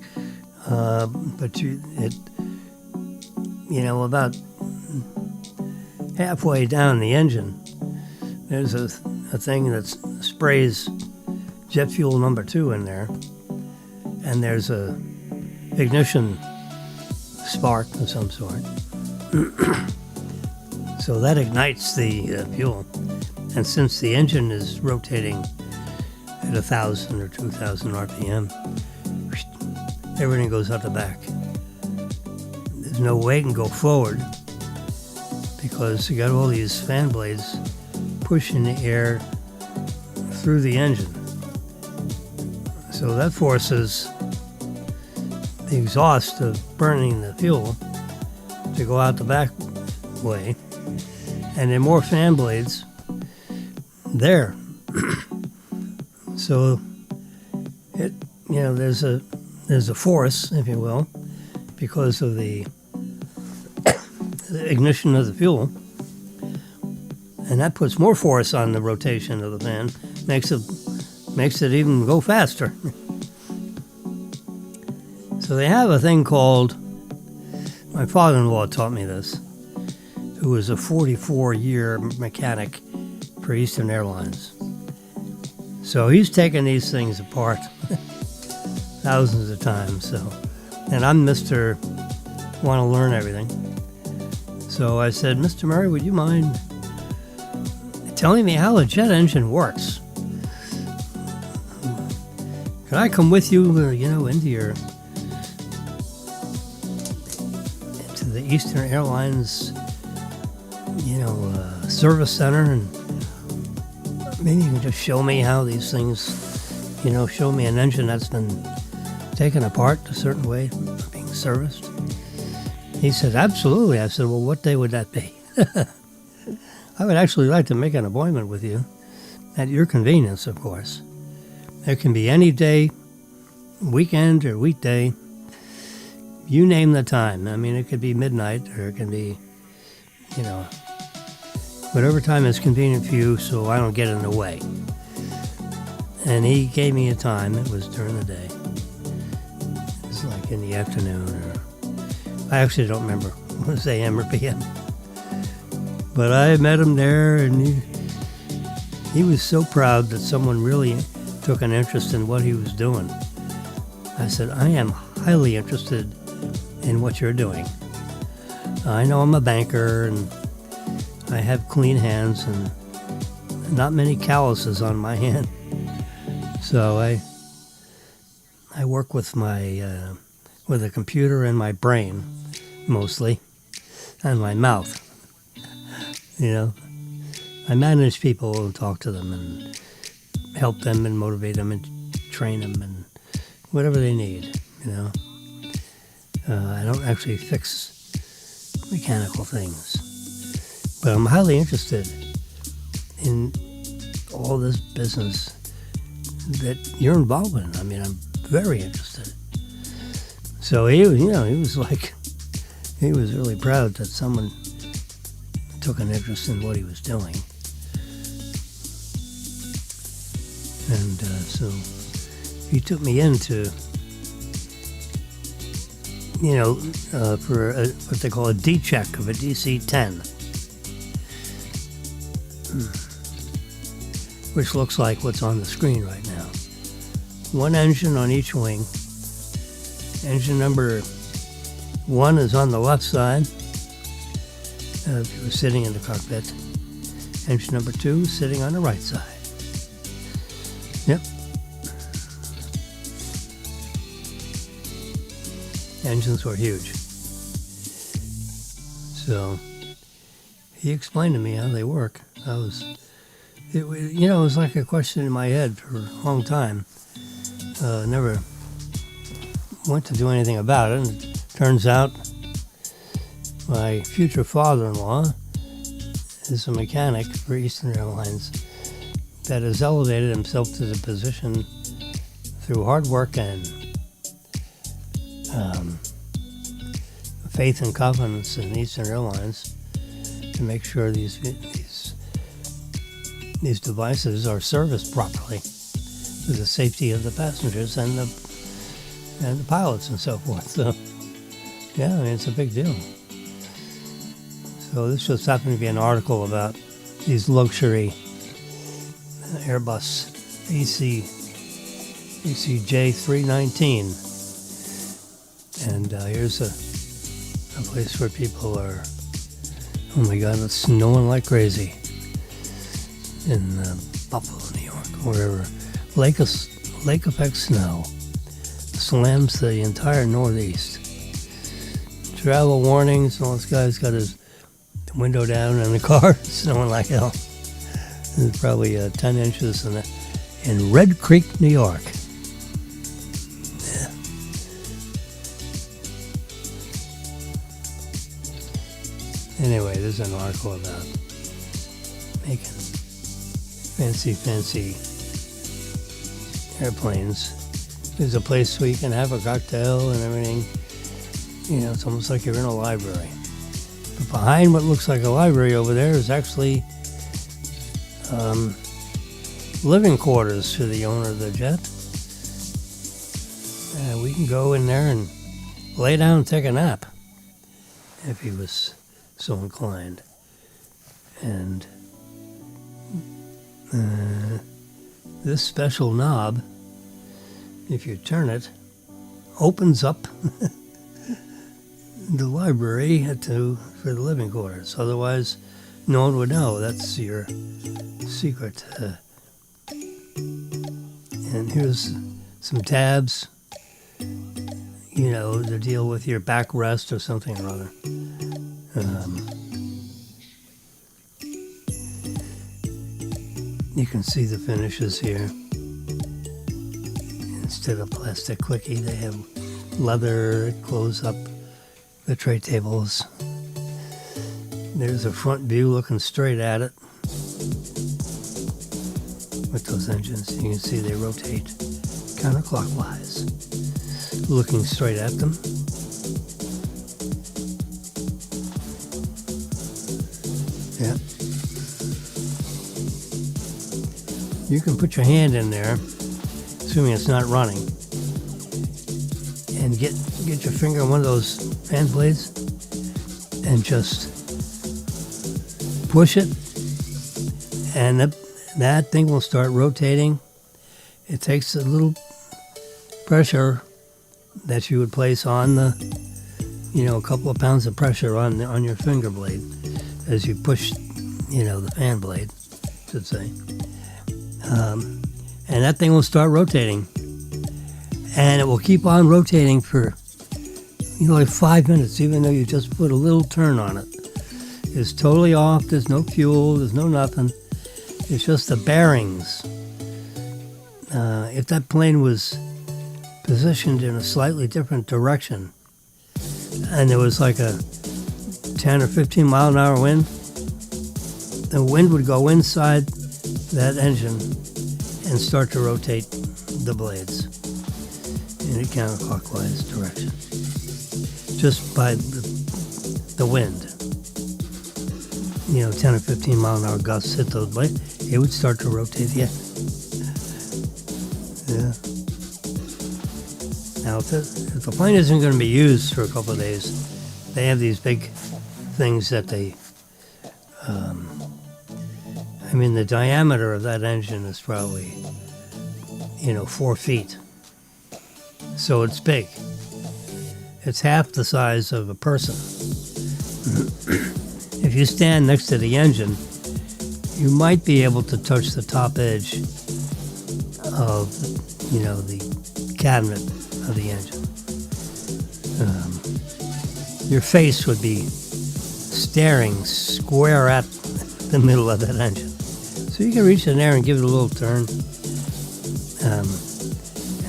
But about halfway down the engine, there's a thing that sprays jet fuel number 2 in there, and there's a ignition spark of some sort. So that ignites the fuel, and since the engine is rotating at 1,000 or 2,000 RPM, everything goes out the back. There's no way it can go forward because you got all these fan blades pushing the air through the engine. So that forces the exhaust of burning the fuel to go out the back way. And there are more fan blades there. So there's a force, if you will, because of the ignition of the fuel, and that puts more force on the rotation of the fan, makes it even go faster. So they have a thing called, my father-in-law taught me this, who was a 44-year mechanic for Eastern Airlines. So he's taken these things apart thousands of times. And I'm Mr. Want to learn everything. So I said, Mr. Murray, would you mind telling me how a jet engine works? Could I come with you, into the Eastern Airlines, service center, and maybe you can just show me how these things, show me an engine that's been taken apart a certain way, being serviced. He said, absolutely. I said, well, what day would that be? I would actually like to make an appointment with you, at your convenience, of course. It can be any day, weekend or weekday. You name the time. I mean, it could be midnight, or it can be, whatever time is convenient for you, so I don't get in the way. And he gave me a time. It was during the day. It was like in the afternoon, or I actually don't remember. It was AM or PM. But I met him there, and he was so proud that someone really took an interest in what he was doing. I said, I am highly interested in what you're doing. I know I'm a banker, and I have clean hands and not many calluses on my hand. So I work with with a computer and my brain, mostly, and my mouth. I manage people and talk to them and help them and motivate them and train them and whatever they need, I don't actually fix mechanical things. But I'm highly interested in all this business that you're involved in. I mean, I'm very interested. So he was really proud that someone took an interest in what he was doing. And so he took me into, for what they call a D-check of a DC-10, which looks like what's on the screen right now. One engine on each wing. Engine number 1 is on the left side, if you were sitting in the cockpit. Engine number 2 is sitting on the right side. Yep. Engines were huge. So he explained to me how they work. It was like a question in my head for a long time. Never went to do anything about it. And it turns out my future father-in-law is a mechanic for Eastern Airlines that has elevated himself to the position through hard work and faith and confidence in Eastern Airlines to make sure these devices are serviced properly for the safety of the passengers and the pilots and so forth. So, yeah, I mean, it's a big deal. So this just happened to be an article about these luxury Airbus ACJ 319. And here's a place where people are, oh my God, it's snowing like crazy in Buffalo, New York, or wherever. Lake effect snow slams the entire Northeast. Travel warnings, and all this guy's got his window down in the car, snowing like hell. There's probably 10 inches in Red Creek, New York. Yeah. Anyway, there's an article about making fancy airplanes. There's a place where you can have a cocktail and everything. It's almost like you're in a library. But behind what looks like a library over there is actually living quarters for the owner of the jet. We can go in there and lay down and take a nap if he was so inclined. And this special knob, if you turn it, opens up the library for the living quarters. Otherwise, no one would know. That's your secret. And here's some tabs, to deal with your backrest or something or other. You can see the finishes here. Instead of plastic clicky, they have leather. It close up the tray tables. There's a front view looking straight at it with those engines. You can see they rotate counterclockwise, looking straight at them. Yeah. You can put your hand in there, assuming it's not running, and get your finger on one of those fan blades and just push it, and that thing will start rotating. It takes a little pressure that you would place on a couple of pounds of pressure on your finger blade as you push, the fan blade, I should say. And that thing will start rotating. And it will keep on rotating for, like 5 minutes, even though you just put a little turn on it. It's totally off. There's no fuel. There's no nothing. It's just the bearings. If that plane was positioned in a slightly different direction, and there was like a 10 or 15 mile an hour wind, the wind would go inside that engine and start to rotate the blades in a counterclockwise direction. Just by the wind. 10 or 15 mile an hour gusts hit those blades, it would start to rotate again. Yeah. Now, if the plane isn't going to be used for a couple of days, they have these big things that they, the diameter of that engine is probably, 4 feet. So it's big. It's half the size of a person. If you stand next to the engine, you might be able to touch the top edge of, the cabinet of the engine. Your face would be staring square at the middle of that engine. So you can reach in there and give it a little turn,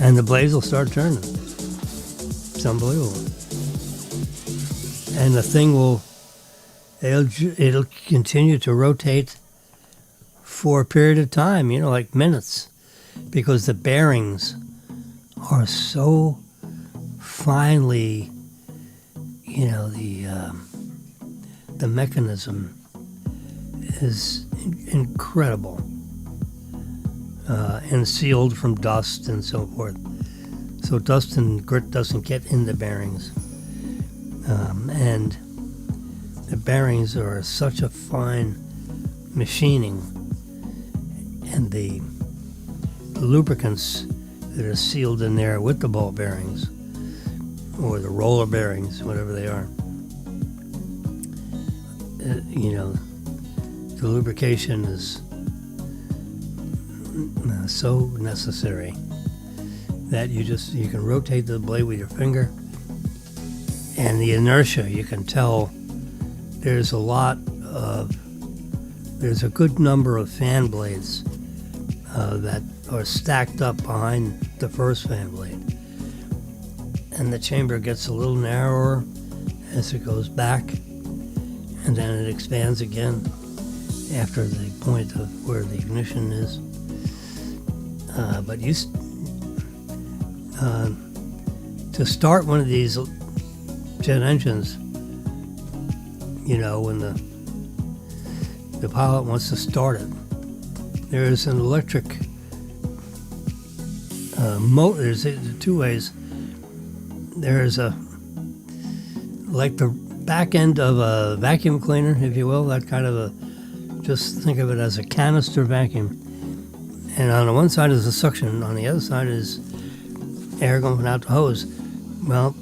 and the blades will start turning. It's unbelievable. And the thing it'll continue to rotate for a period of time, like minutes, because the bearings are so finely, the mechanism is incredible, and sealed from dust and so forth. So dust and grit doesn't get in the bearings. And the bearings are such a fine machining, and the lubricants that are sealed in there with the ball bearings or the roller bearings, whatever they are, the lubrication is so necessary that you can rotate the blade with your finger, and the inertia, you can tell there's a good number of fan blades that are stacked up behind the first fan blade, and the chamber gets a little narrower as it goes back, and then it expands again after the point of where the ignition is. But to start one of these jet engines, when the pilot wants to start it, there's an electric motor. There's two ways. There's like the back end of a vacuum cleaner, if you will, that kind of just think of it as a canister vacuum. And on the one side is the suction, on the other side is air going out the hose. Well,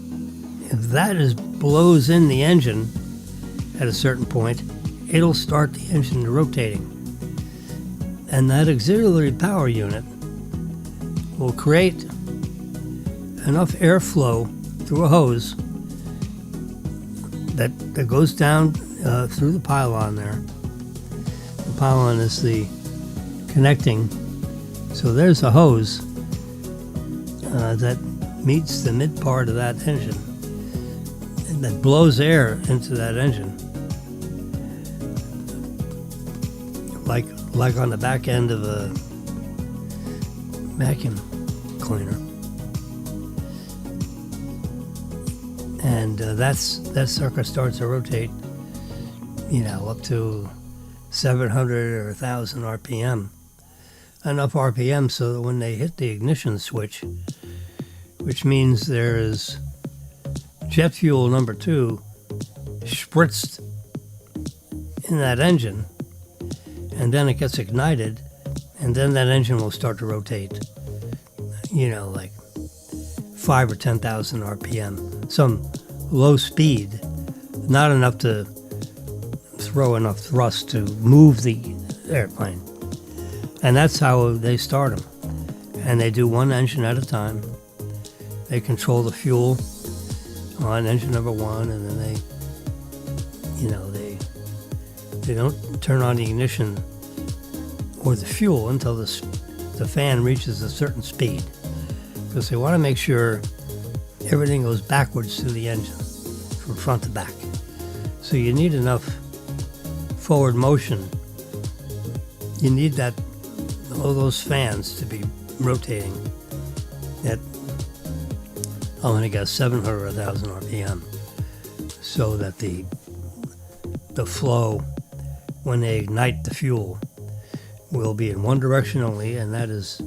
if that is blows in the engine at a certain point, it'll start the engine rotating. And that auxiliary power unit will create enough airflow through a hose that goes down through the pylon there. The pylon is the connecting. So there's a hose that meets the mid part of that engine and that blows air into that engine. Like on the back end of a vacuum cleaner. And that sucker starts to rotate, up to 700 or 1,000 RPM. Enough RPM so that when they hit the ignition switch, which means there is jet fuel number 2 spritzed in that engine, and then it gets ignited, and then that engine will start to rotate, like 5 or 10,000 RPM, some low speed, not enough to throw enough thrust to move the airplane. And that's how they start them. And they do one engine at a time. They control the fuel on engine number 1, and then they don't turn on the ignition or the fuel until the fan reaches a certain speed, because they want to make sure everything goes backwards through the engine from front to back. So you need enough forward motion. You need all those fans to be rotating at, I'm going to guess 700 or 1,000 RPM, so that the flow, when they ignite the fuel, will be in one direction only, and that is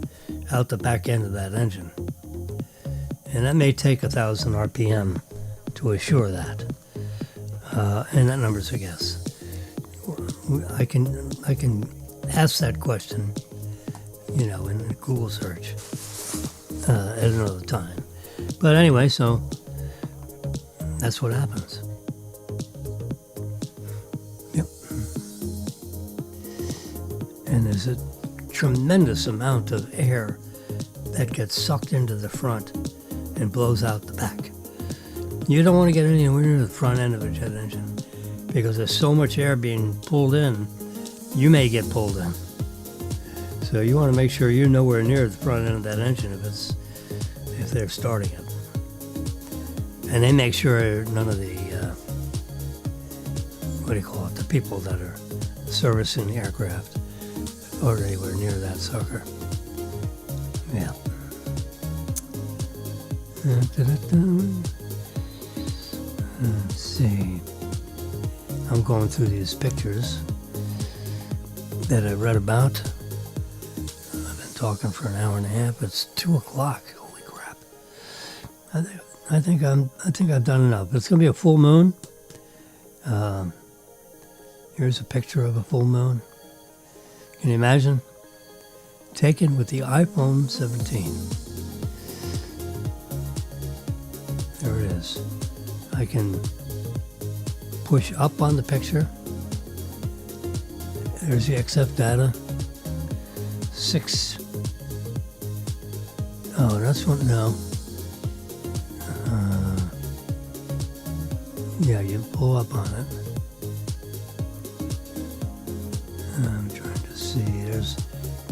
out the back end of that engine. And that may take 1,000 RPM to assure that. And that number's a guess. I can ask that question, in a Google search at another time. But anyway, so that's what happens. Yep. And there's a tremendous amount of air that gets sucked into the front and blows out the back. You don't want to get anywhere near the front end of a jet engine, because there's so much air being pulled in, you may get pulled in. So you want to make sure you're nowhere near the front end of that engine if they're starting it. And they make sure none of the, the people that are servicing the aircraft are anywhere near that sucker. Yeah. Let's see. I'm going through these pictures that I read about. I've been talking for an hour and a half. It's 2 o'clock. Holy crap! I think I've done enough. It's going to be a full moon. Here's a picture of a full moon. Can you imagine? Taken with the iPhone 17. There it is. I can push up on the picture. There's the XF data. 6. Oh, that's one. No. Yeah, you pull up on it. I'm trying to see. There's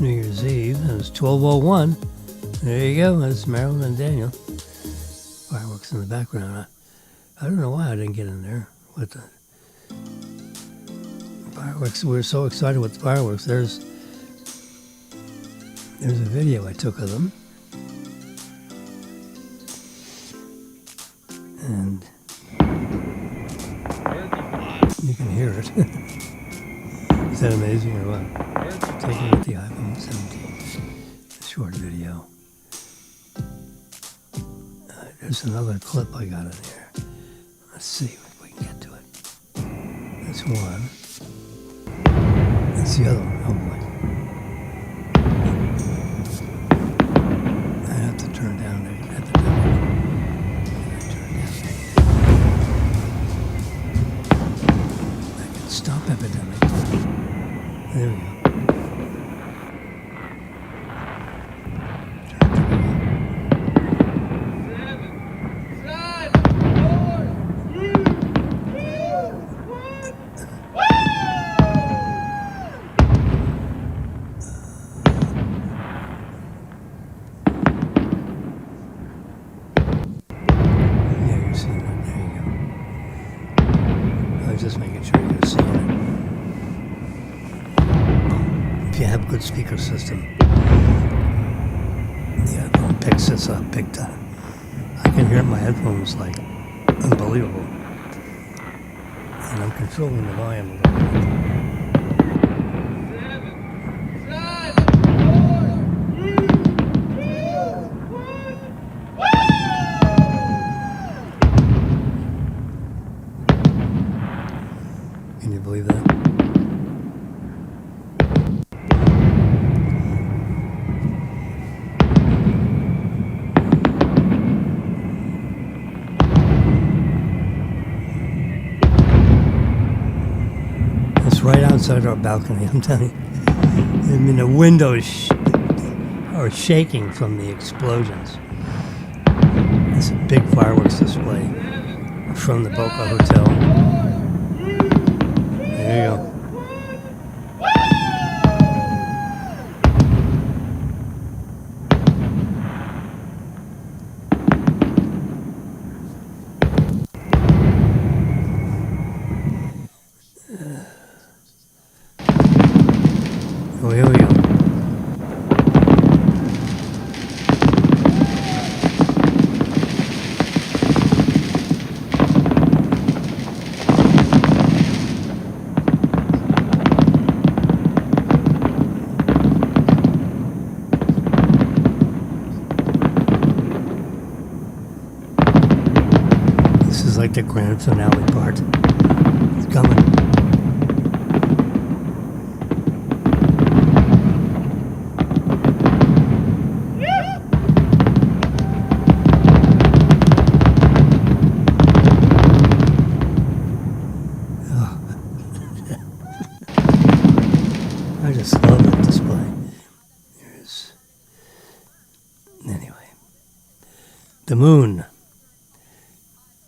New Year's Eve. It was 12:01. There you go. That's Marilyn and Daniel. Fireworks in the background. I don't know why I didn't get in there with the fireworks. We were so excited with the fireworks. There's a video I took of them. And you can hear it. Is that amazing or what? Taken with the iPhone 17. A short video. There's another clip I got in here. Let's see if we can get to it. That's one. That's the other one. Oh boy. I have to turn down at the time. epidemic. There we go. Just making sure you're seeing it. If you have a good speaker system, the iPhone picks this up big time. I can hear it in my headphones like unbelievable. And I'm controlling the volume a little bit. Can you believe that? It's right outside our balcony, I'm telling you. I mean, the windows are shaking from the explosions. It's a big fireworks display from the Boca Hotel. There you go. Oh, here we go. This is like the grand finale part. It's coming. I just love that display. Anyway, the moon.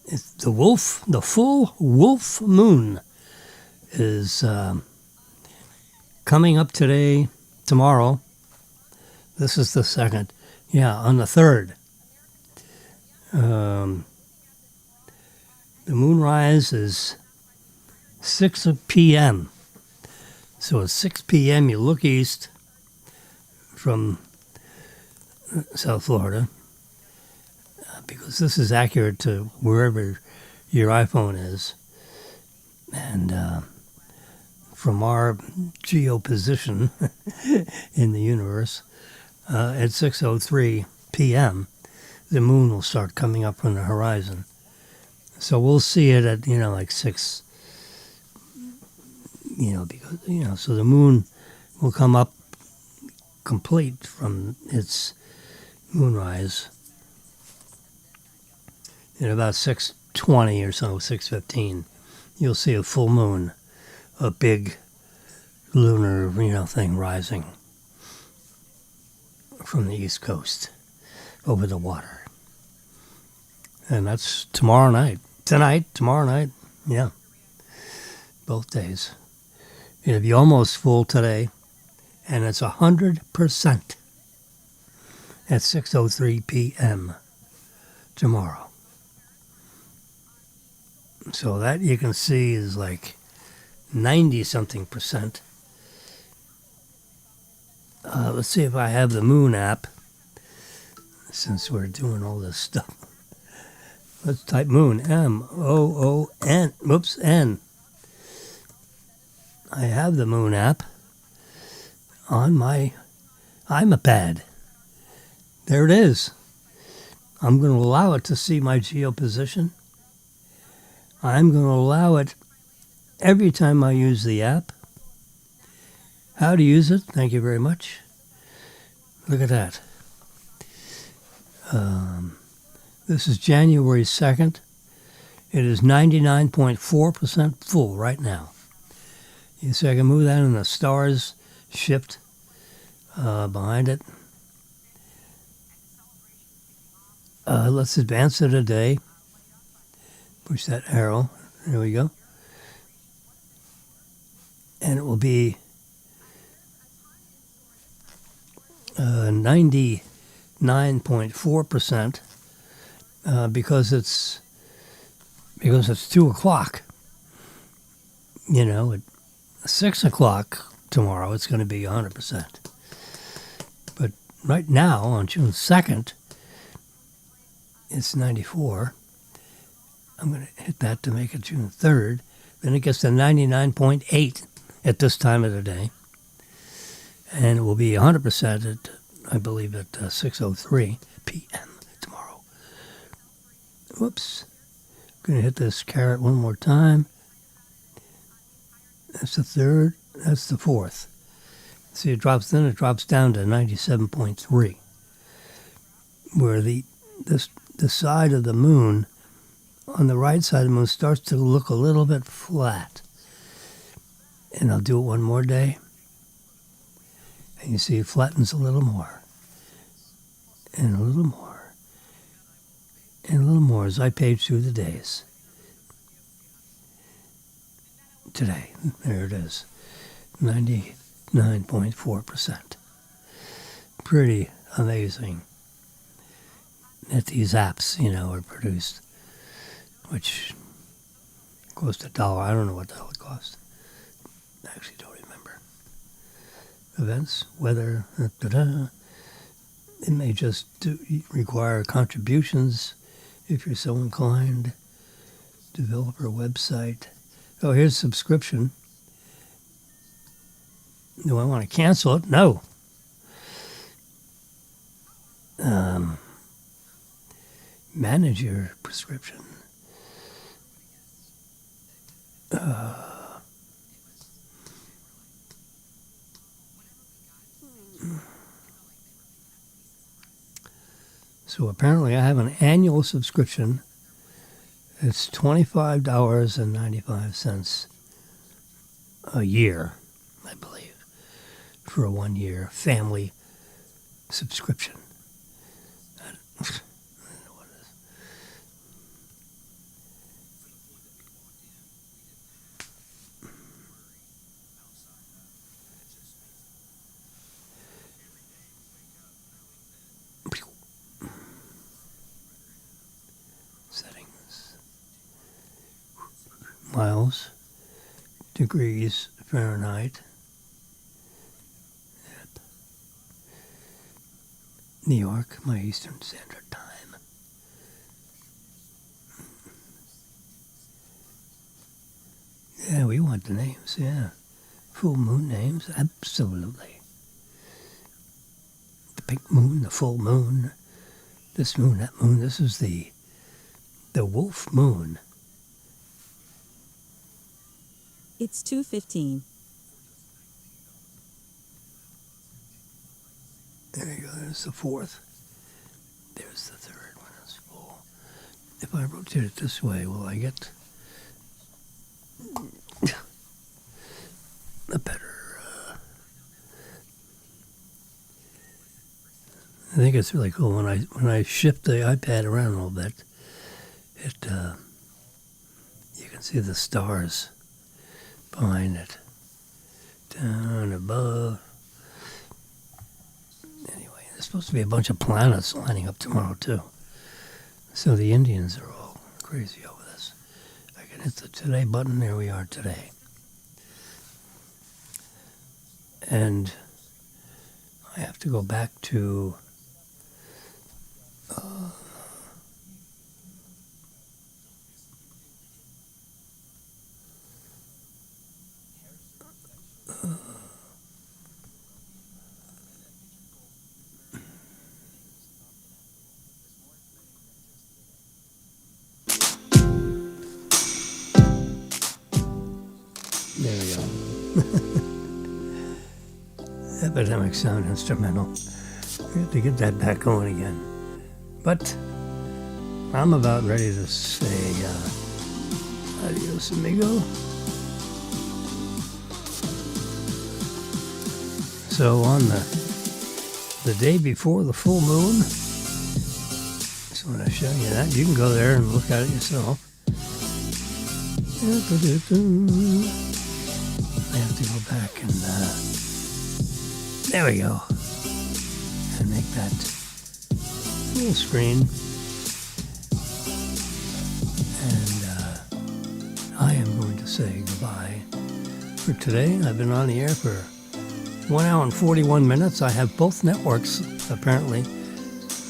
It's the full wolf moon is coming up tomorrow. This is the 2nd. Yeah, on the 3rd. The moonrise is 6 p.m. So at 6 p.m. you look east from South Florida, because this is accurate to wherever your iPhone is. And from our geoposition in the universe, at 6:03 p.m., the moon will start coming up from the horizon. So we'll see it at, like 6, because, so the moon will come up complete from its moonrise at about 6:20 or so, 6:15. You'll see a full moon, a big lunar, thing rising from the East Coast over the water. And that's tomorrow night. Tomorrow night, yeah. Both days. It'll be almost full today, and it's 100% at 6:03 p.m. tomorrow. So that you can see is like 90-something%. Let's see if I have the moon app, since we're doing all this stuff. Let's type moon, M-O-O-N, N. I have the moon app on my iPad. There it is. I'm going to allow it to see my geoposition. I'm going to allow it every time I use the app. How to use it, thank you very much. Look at that. This is January 2nd. It is 99.4% full right now. You see I can move that and the stars shift behind it. Let's advance it a day. Push that arrow. There we go. And it will be 99.4% because it's 2 o'clock. You know, at 6 o'clock tomorrow it's going to be 100%. But right now on June 2nd, it's 94. I'm going to hit that to make it June 3rd. Then it gets to 99.8 at this time of the day. And it will be 100% at, I believe, at 6:03 p.m. tomorrow. Whoops. Going to hit this caret one more time. That's the 3rd. That's the 4th. See, it drops down to 97.3. Where the side of the moon, on the right side of the moon, starts to look a little bit flat. And I'll do it one more day. And you see it flattens a little more. And a little more. And a little more as I page through the days. Today, there it is. 99.4%. Pretty amazing that these apps, are produced. Which cost $1. I don't know what the hell it cost. I actually don't remember. Events, weather, It may just require contributions if you're so inclined. Developer website. Oh, here's subscription. Do I want to cancel it? No. Manage your prescription. So apparently I have an annual subscription. It's $25.95 a year, I believe, for a 1-year family subscription. I don't know what it is. Settings. Miles, degrees Fahrenheit. Yep. New York, my Eastern Standard Time. Yeah, we want the names, yeah. Full moon names, absolutely. The pink moon, the full moon, this moon, that moon. This is the wolf moon. It's 2:15. There you go, there's the 4th. There's the 3rd when it's full. If I rotate it this way, will I get a better... I think it's really cool when I shift the iPad around a little bit. You can see the stars behind it, down above. Anyway, there's supposed to be a bunch of planets lining up tomorrow too. So the Indians are all crazy over this. I can hit the today button. There we are today. And I have to go back to there we go. Epidemic sound instrumental. We have to get that back going again. But I'm about ready to say adios, amigo. So on the day before the full moon, just want to show you that. You can go there and look at it yourself. I have to go back and there we go, and make that full screen. And I am going to say goodbye for today. I've been on the air for 1 hour and 41 minutes. I have both networks apparently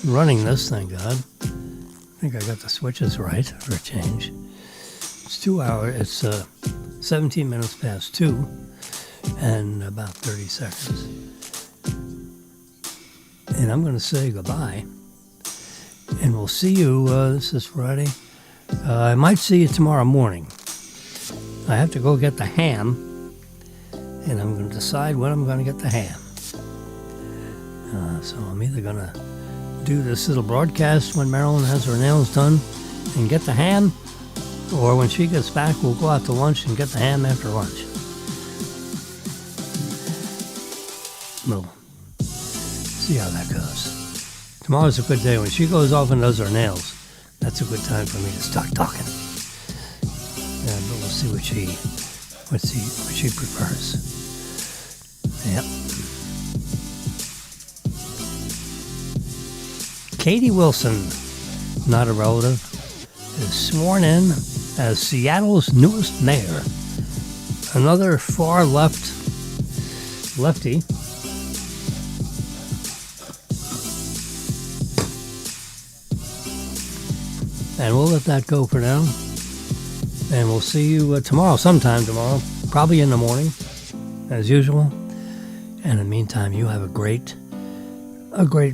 running this, thank God. I think I got the switches right for a change. It's 2 hours, it's 17 minutes past 2 and about 30 seconds. And I'm going to say goodbye. And we'll see you, this is Friday. I might see you tomorrow morning. I have to go get the ham, and I'm going to decide when I'm going to get the ham. So I'm either going to do this little broadcast when Marilyn has her nails done and get the ham, or when she gets back, we'll go out to lunch and get the ham after lunch. We'll see how that goes. Tomorrow's a good day. When she goes off and does her nails, that's a good time for me to start talking. But we'll see what she prefers. Yep. Katie Wilson, not a relative, is sworn in as Seattle's newest mayor. Another far lefty. And we'll let that go for now. And we'll see you sometime tomorrow, probably in the morning, as usual. And in the meantime, you have a great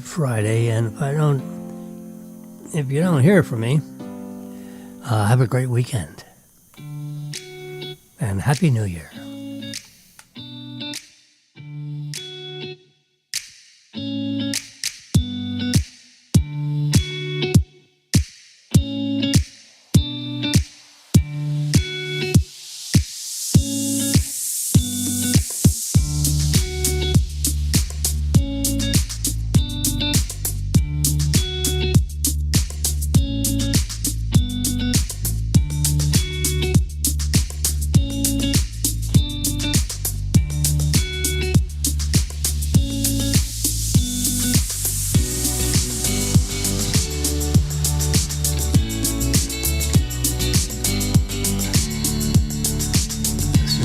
Friday. And if you don't hear from me, have a great weekend. And Happy New Year.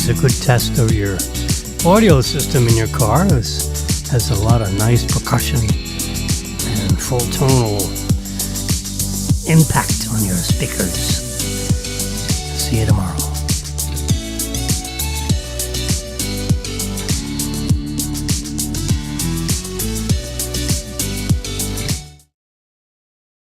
A good test of your audio system in your car. It has a lot of nice percussion and full tonal impact on your speakers. See you tomorrow.